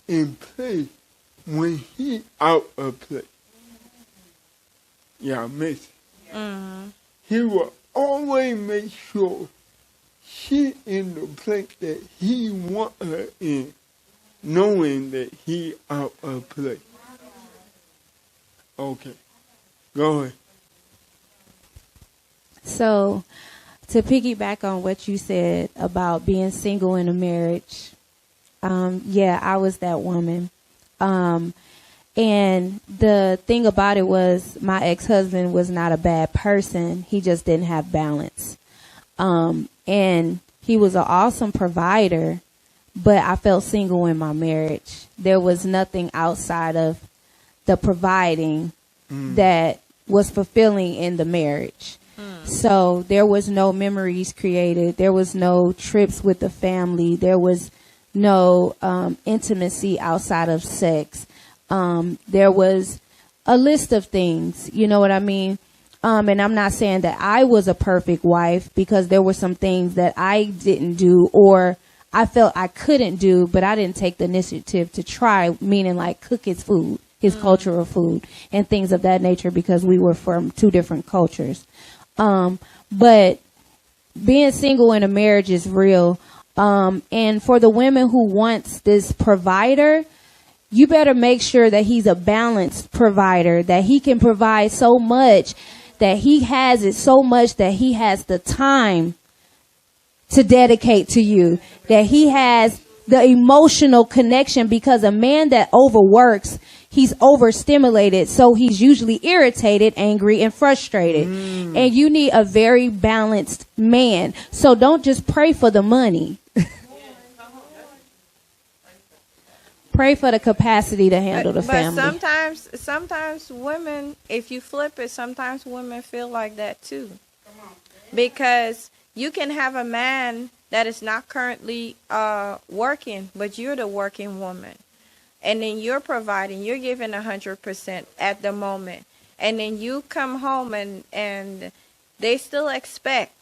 in place when he out of place. Yeah, miss it. Mm-hmm. He will always make sure she in the place that he want her in, knowing that he out of place. Okay, go ahead. So, to piggyback on what you said about being single in a marriage, yeah, I was that woman. And the thing about it was my ex-husband was not a bad person. He just didn't have balance. And he was an awesome provider, but I felt single in my marriage. There was nothing outside of the providing that was fulfilling in the marriage. So there was no memories created. There was no trips with the family. There was no intimacy outside of sex. There was a list of things, you know what I mean? And I'm not saying that I was a perfect wife, because there were some things that I didn't do or I felt I couldn't do, but I didn't take the initiative to try, meaning like cook his food, his cultural food and things of that nature, because we were from two different cultures. But being single in a marriage is real. And for the women who wants this provider, you better make sure that he's a balanced provider, that he can provide so much, that he has it so much that he has the time to dedicate to you, that he has the emotional connection, because a man that overworks, he's overstimulated. So he's usually irritated, angry, and frustrated. And you need a very balanced man. So don't just pray for the money. Pray for the capacity to handle the family. But sometimes women, if you flip it, sometimes women feel like that too. Because you can have a man that is not currently working, but you're the working woman. And then you're providing, you're giving 100% at the moment. And then you come home and they still expect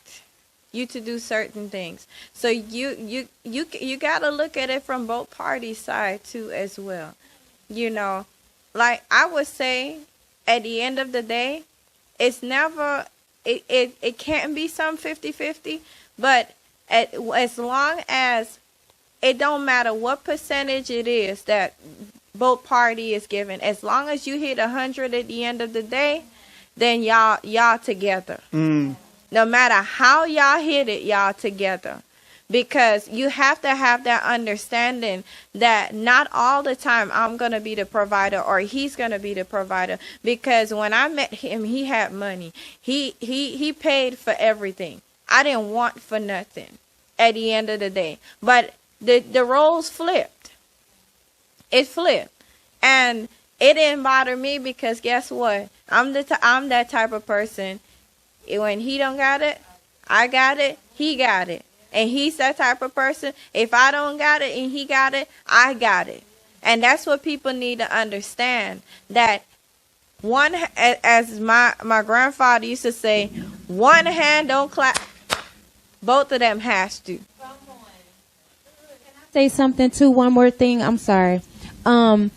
you to do certain things. So you got to look at it from both parties' side too as well. You know, like I would say at the end of the day, it's never, it can't be some 50-50, but as long as it don't matter what percentage it is that both party is given, as long as you hit 100 at the end of the day, then y'all together. No matter how y'all hit it, y'all together. Because you have to have that understanding that not all the time I'm going to be the provider or he's going to be the provider. Because when I met him, he had money. He paid for everything. I didn't want for nothing at the end of the day. But the roles flipped. It flipped. And it didn't bother me, because guess what? I'm that type of person. When he don't got it, I got it, he got it. And he's that type of person. If I don't got it and he got it, I got it. And that's what people need to understand. That one, as my grandfather used to say, one hand don't clap. Both of them has to. Say something too. One more thing. I'm sorry. And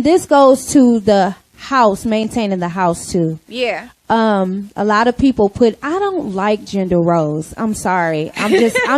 this goes to the house, maintaining the house too. Yeah. A lot of people put, I don't like gender roles. I'm sorry. I'm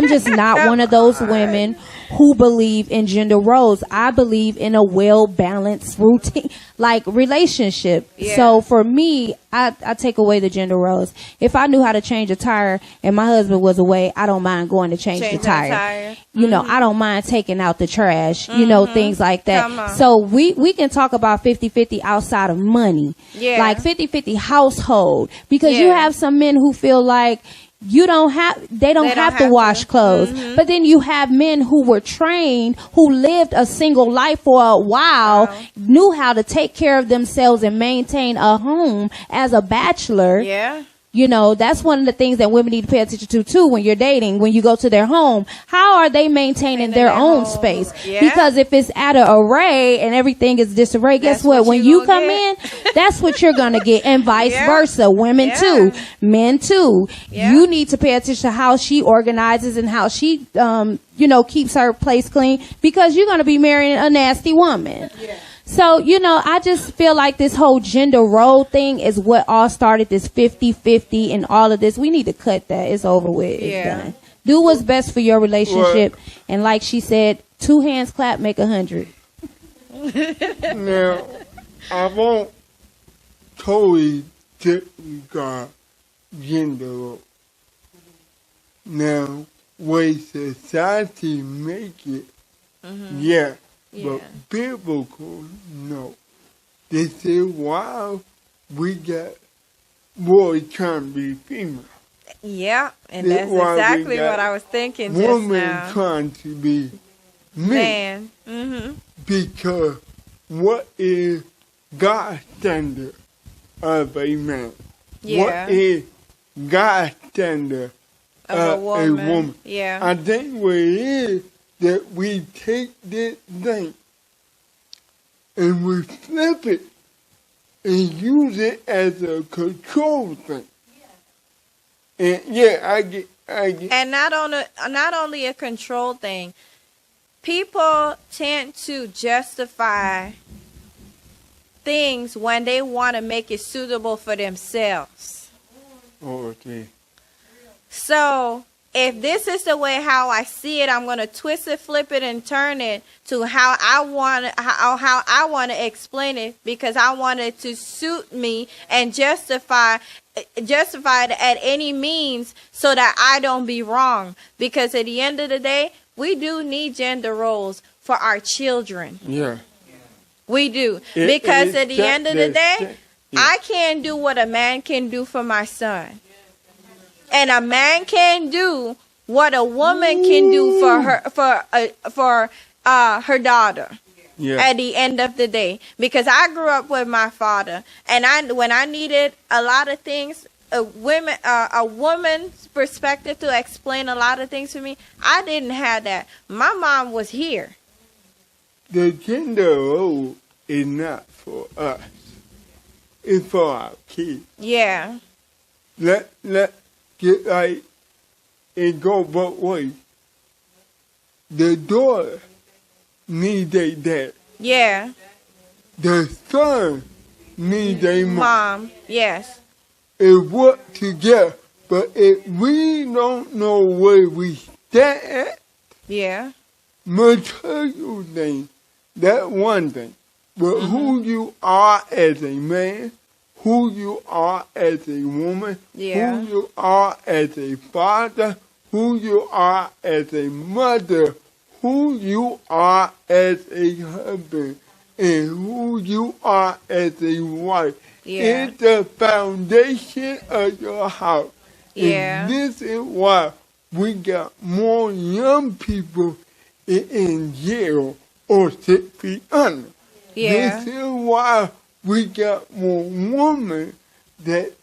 just not one of those women who believe in gender roles. I believe in a well-balanced routine, like relationship. Yeah. So for me, I take away the gender roles. If I knew how to change a tire and my husband was away, I don't mind going to change the tire. You know, I don't mind taking out the trash, you know, things like that. So we can talk about 50-50 outside of money. Yeah. Like 50-50 household. Because you have some men who feel like they don't have to wash clothes. But then you have men who were trained, who lived a single life for a while, knew how to take care of themselves and maintain a home as a bachelor. Yeah. You know, that's one of the things that women need to pay attention to too when you're dating, when you go to their home. How are they maintaining their own space? Yeah. Because if it's out of array and everything is disarray, guess what? When you come in, that's what you're going to get, and vice versa. Women too, men too. You need to pay attention to how she organizes and how she, keeps her place clean, because you're going to be marrying a nasty woman. Yeah. So, I just feel like this whole gender role thing is what all started this 50-50 and all of this. We need to cut that. It's over with. It's done. Do what's best for your relationship. And like she said, 2 hands clap make 100. Now, I won't totally disregard gender role. Now, way society make it, but biblical, no. They say, wow, we got boys trying to be female. Yeah, and that's exactly what I was thinking just women now. Trying to be men. Because what is God's standard of a man? Yeah. What is God's standard of a woman? Yeah. I think what it is that we take this thing and we flip it and use it as a control thing. And I get. And not only a control thing. People tend to justify things when they want to make it suitable for themselves. Okay. So if this is the way how I see it, I'm going to twist it, flip it, and turn it to how I want to explain it, because I want it to suit me and justify it at any means so that I don't be wrong. Because at the end of the day, we do need gender roles for our children. Yeah. We do. Because at the end of the day, I can't do what a man can do for my son. And a man can do what a woman can do for her daughter. Yeah. At the end of the day, because I grew up with my father, and when I needed a lot of things, a woman's perspective to explain a lot of things to me, I didn't have that. My mom was here. The gender role is not for us; it's for our kids. Yeah. Let get like it go both ways. The daughter needs a dad. Yeah. The son needs a mom. Yes. It work together, but if we don't know where we stand at, material thing, that one thing. But who you are as a man, who you are as a woman, who you are as a father, who you are as a mother, who you are as a husband, and who you are as a wife. It's the foundation of your house. And this is why we got more young people in jail or 6 feet under. This is why we got more women that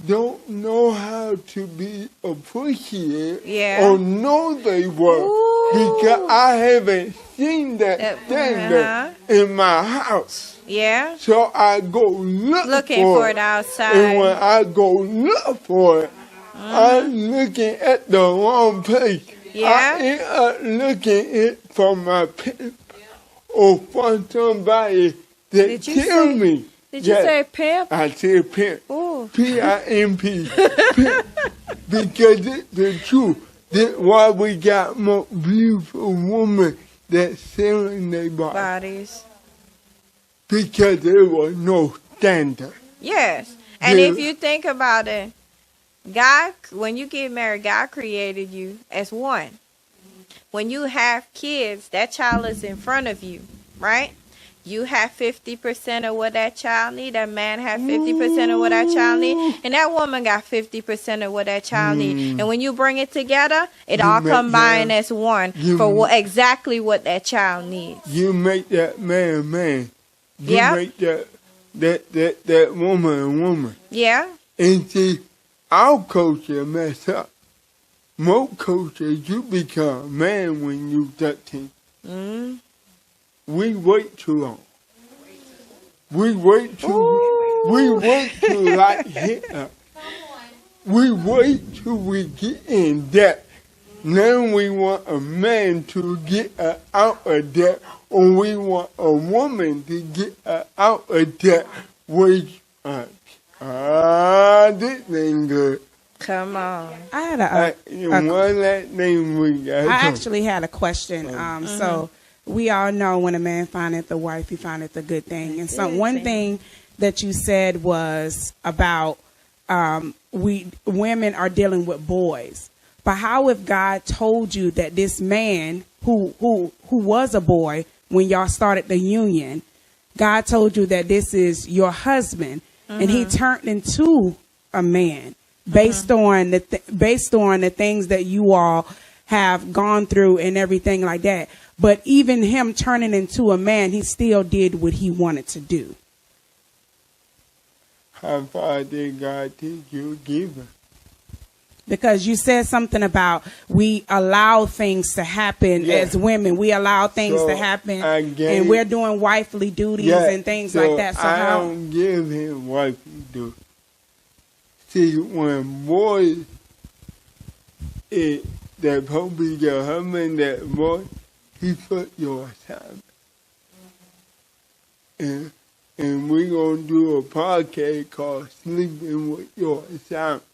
don't know how to be appreciated Yeah. or know they worth because I haven't seen that standard in my house. Yeah. So I go looking for it outside. And when I go look for it, I'm looking at the wrong place. Yeah. I end up looking it from my parents or from somebody that tell me. Did you say pimp? I said pimp. Ooh. P-I-M-P. Pimp. Because it's the truth. That's why we got more beautiful women that selling their bodies. Because there was no standard. Yes. And if you think about it, God, when you get married, God created you as one. When you have kids, that child is in front of you, right? You have 50% of what that child need. That man have 50% of what that child need. And that woman got 50% of what that child need. And when you bring it together, it all combined as one for exactly what that child needs. You make that man man. You make that woman a woman. Yeah. And see, our culture messed up. Most cultures, you become a man when you 13. We wait too long. We wait too like Hitler. We wait till we get in debt. Now we want a man to get out of debt, or we want a woman to get out of debt. Which, this ain't good. Come on. I had one last thing we got. I actually had a question. So we all know when a man findeth a wife, he findeth a good thing. And so one thing that you said was about women are dealing with boys. But how if God told you that this man who was a boy when y'all started the union, God told you that this is your husband, and he turned into a man based on the things that you all have gone through and everything like that. But even him turning into a man, he still did what he wanted to do. How far did God take you given? Because you said something about we allow things to happen as women. We allow things to happen, and we're doing wifely duties and things like that. So I don't give him wifely duties. See, when boys, that probably your husband, that boy, he put your assignment. And we're going to do a podcast called Sleeping with Your Assignment.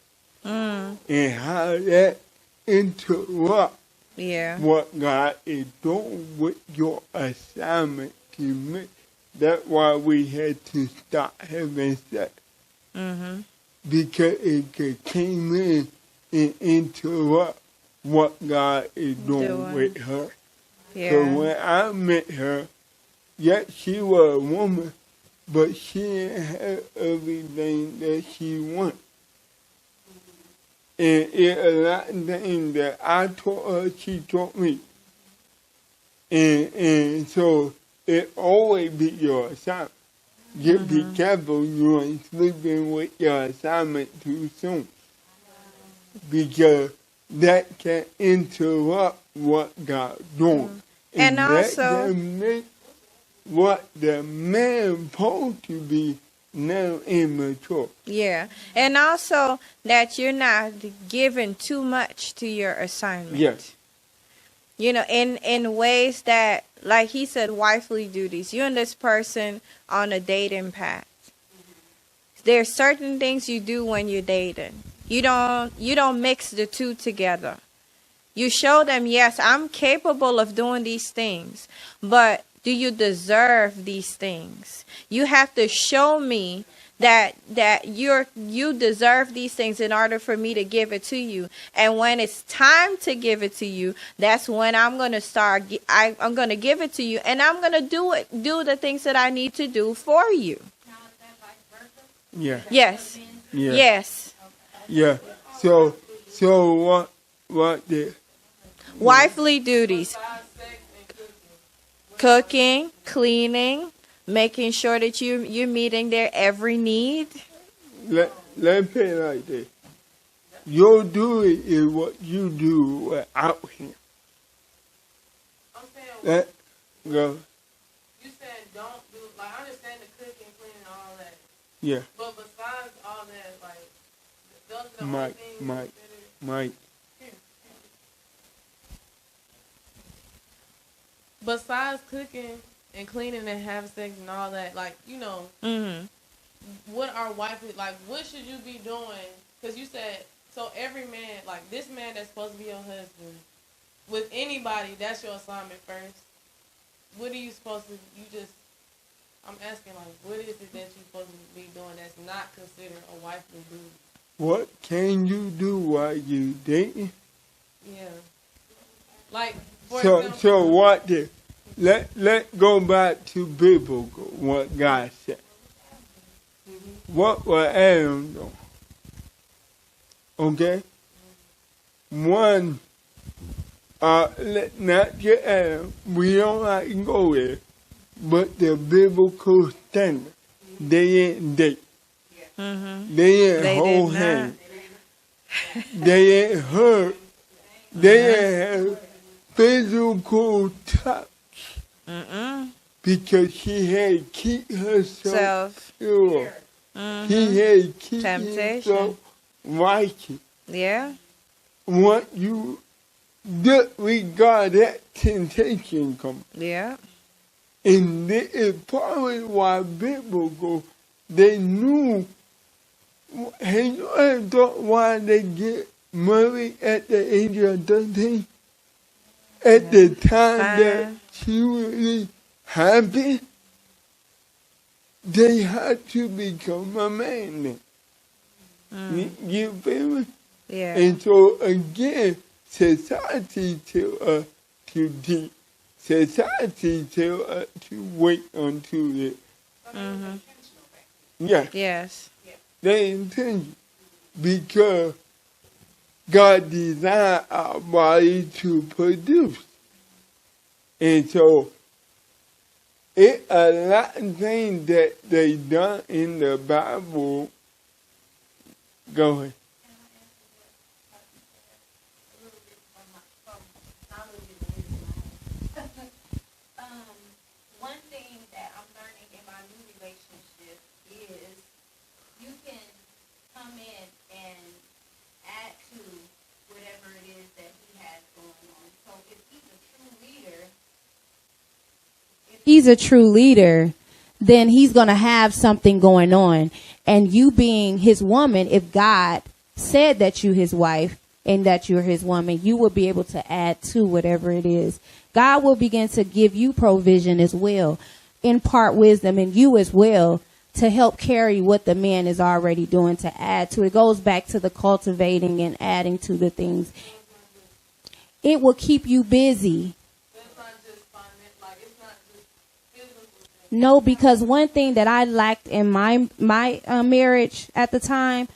And how that interrupt what God is doing with your assignment to me. That's why we had to stop having sex. Because it could came in and interrupt what God is doing with her. So when I met her, yes, she was a woman, but she didn't have everything that she wanted. And it's a lot of things that I taught her, she taught me. And so it always be your assignment. Just be careful you ain't sleeping with your assignment too soon. Because that can interrupt what God's doing. And also, that can make what the man supposed to be now immature. Yeah. And also that you're not giving too much to your assignment. Yes. You know, in ways that, like he said, wifely duties. You and this person on a dating path. There's certain things you do when you're dating. You don't mix the two together. You show them, yes, I'm capable of doing these things, but do you deserve these things? You have to show me that you deserve these things in order for me to give it to you. And when it's time to give it to you, that's when I'm going to start. I'm going to give it to you, and I'm going to do the things that I need to do for you. Now is that vice versa? Yeah. Yes. Yeah. Yes. Yeah. So what the wifely duties: cooking, cleaning, making sure that you're meeting their every need. Let let's pay it like this. Your duty is what you do without him. I'm saying, That go. you said don't do, like, I understand the cooking, cleaning, and all that. Yeah. But besides all that, like, those are the only Mike, things Mike, considered. Mike. Besides cooking and cleaning and having sex and all that, like, you know, what are wifely, like, what should you be doing? Because you said, so every man, like, this man that's supposed to be your husband, with anybody, that's your assignment first. What are you supposed to, I'm asking, like, what is it that you're supposed to be doing that's not considered a wifely duty? What can you do while you dating? Yeah. Like, for So example. so what did let go back to biblical what God said. What was Adam doing? Okay? One not just Adam, we don't have to go there, but the biblical standard. They didn't date. They didn't hold hands. They didn't hurt. They didn't have physical touch. Because she had to keep herself pure. He had to keep himself righteous. Yeah. What you disregard that temptation comes. Yeah. And this is probably why biblical, they knew. Have you ever thought why they get married at the age of 13? At the time that she really happy, they had to become a man then. You feel me? Yeah. And so again, society tells us to teach. Society tells us to wait until it. Yeah. Yes. They intend because God designed our body to produce. And so it's a lot of things that they done in the Bible. Go ahead. One thing that I'm learning in my new relationship is you can come in and add to whatever it is that he has going on. So if he's a true leader, then he's going to have something going on. And you being his woman, if God said that you're his wife and that you're his woman, you will be able to add to whatever it is. God will begin to give you provision as well, impart wisdom in you as well to help carry what the man is already doing, to add to. It goes back to the cultivating and adding to the things. It will keep you busy. No, because one thing that I lacked in my marriage at the time,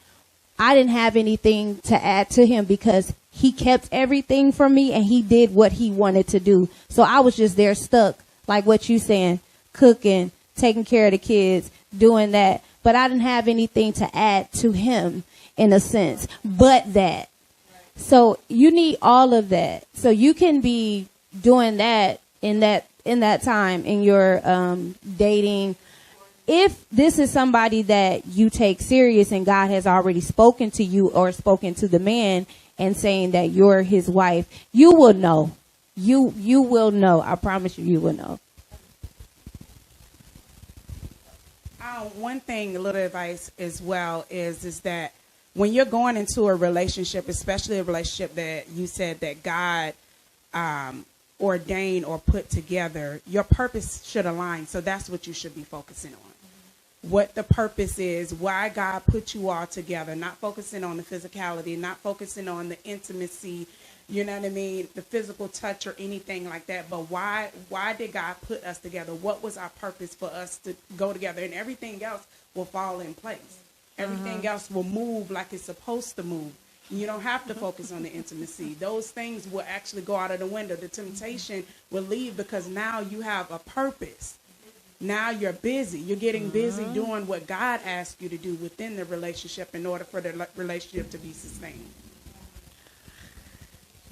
I didn't have anything to add to him because he kept everything from me and he did what he wanted to do. So I was just there stuck, like what you saying, cooking, taking care of the kids, doing that. But I didn't have anything to add to him in a sense, but that. So you need all of that. So you can be doing that in that time in your dating. If this is somebody that you take serious and God has already spoken to you or spoken to the man and saying that you're his wife, you will know. You will know. I promise you, you will know. One thing, a little advice as well is that when you're going into a relationship, especially a relationship that you said that God ordained or put together, your purpose should align. So that's what you should be focusing on. What the purpose is, why God put you all together, not focusing on the physicality, not focusing on the intimacy, you know what I mean, the physical touch or anything like that. But why did God put us together? What was our purpose for us to go together? And everything else will fall in place. Everything else will move like it's supposed to move. You don't have to focus on the intimacy. Those things will actually go out of the window. The temptation will leave because now you have a purpose. Now you're busy. You're getting busy doing what God asked you to do within the relationship in order for the relationship to be sustained.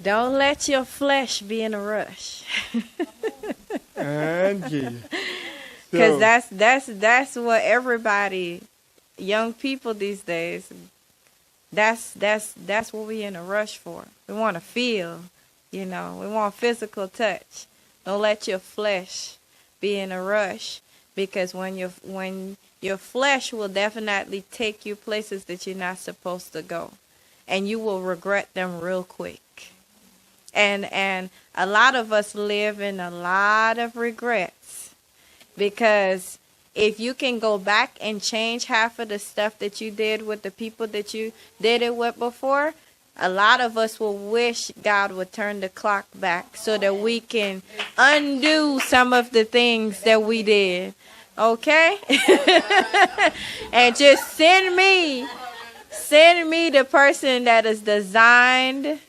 Don't let your flesh be in a rush. Because that's what everybody, young people these days, that's what we in a rush for. We want to feel, we want physical touch. Don't let your flesh be in a rush, because when your flesh will definitely take you places that you're not supposed to go, and you will regret them real quick. And a lot of us live in a lot of regrets, because if you can go back and change half of the stuff that you did with the people that you did it with before, a lot of us will wish God would turn the clock back so that we can undo some of the things that we did. Okay? And just send me the person that is designed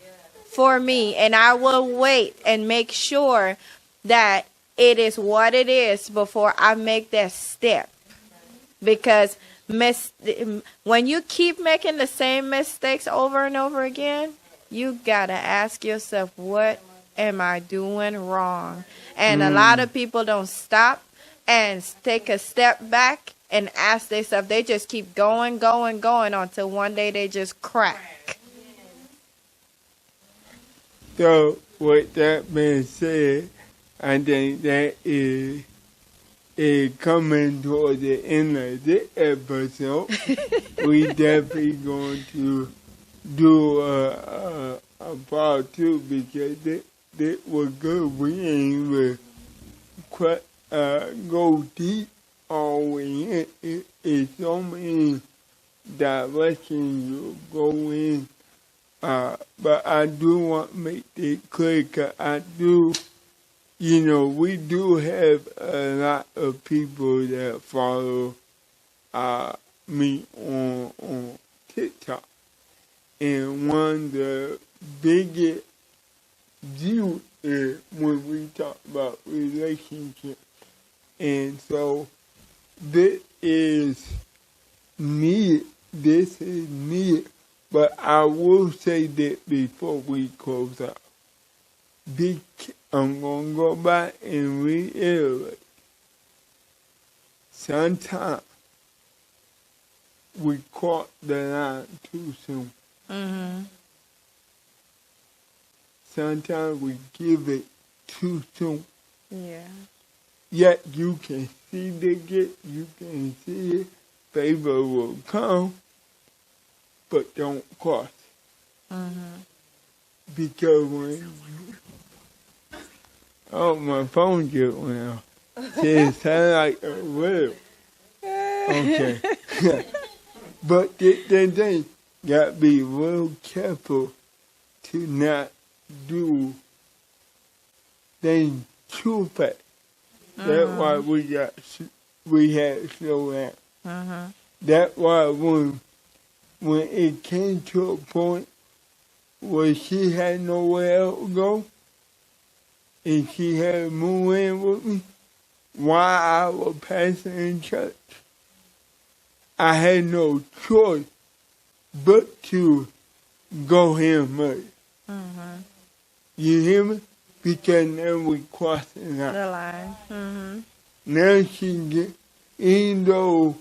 for me, and I will wait and make sure that it is what it is before I make that step. Because when you keep making the same mistakes over and over again, you gotta ask yourself, what am I doing wrong? And a lot of people don't stop and take a step back and ask themselves. They just keep going until one day they just crack. So, with that being said, I think that is coming toward the end of this episode. We definitely going to do a part 2, because this was good. We ain't even quite go deep all the way in. It's so many directions you go in. But I do want to make it clear, because I do, we do have a lot of people that follow me on TikTok. And one of the biggest views is when we talk about relationships. And so this is needed. But I will say that before we close out. I'm going to go back and reiterate. Sometimes we caught the line too soon. Mm-hmm. Sometimes we give it too soon. Yeah. Yet you can see the gift, you can see it. Favor will come, but don't cross. Mm-hmm. Because when my phone just went off. It sounded like a whale. Okay. But the thing, got to be real careful to not do things too fast. That's why we had to slow down. That's why when it came to a point where she had nowhere else to go, and she had to move in with me, while I was passing in church, I had no choice but to go here first. You hear me? Because now we crossing out. The line. Now even though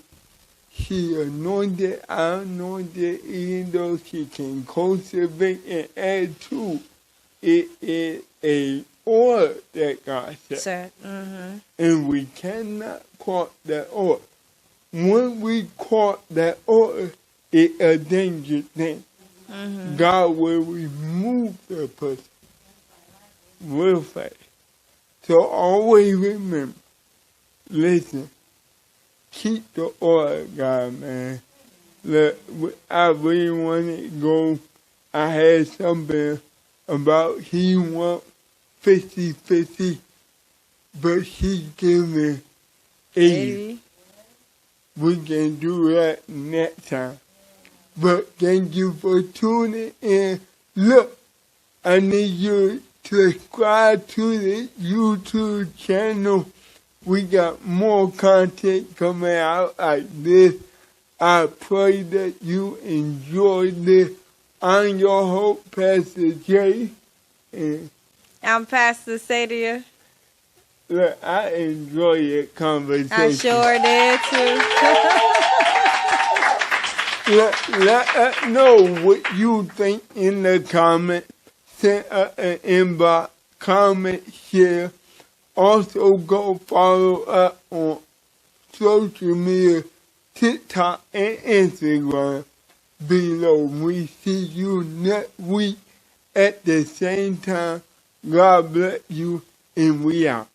she anointed, I anointed, even though she can cultivate and add to, it is a order that God set. And we cannot cross that order. When we cross that order, it's a dangerous thing. God will remove the person real fast. So always remember, listen, keep the order, God, man. Look, I really wanted to go. I had something about he want 50-50, but she give me 80. We can do that next time. But thank you for tuning in. Look, I need you to subscribe to the YouTube channel we got more content coming out like this. I pray that you enjoyed this. I'm your host, Pastor J. And I'm Pastor Sadia. look, I enjoy your conversation. I sure did too. Let us know what you think in the comments. Send us an inbox, comment, share. Also, go follow us on social media, TikTok and Instagram below. We see you next week at the same time. God bless you, and we out.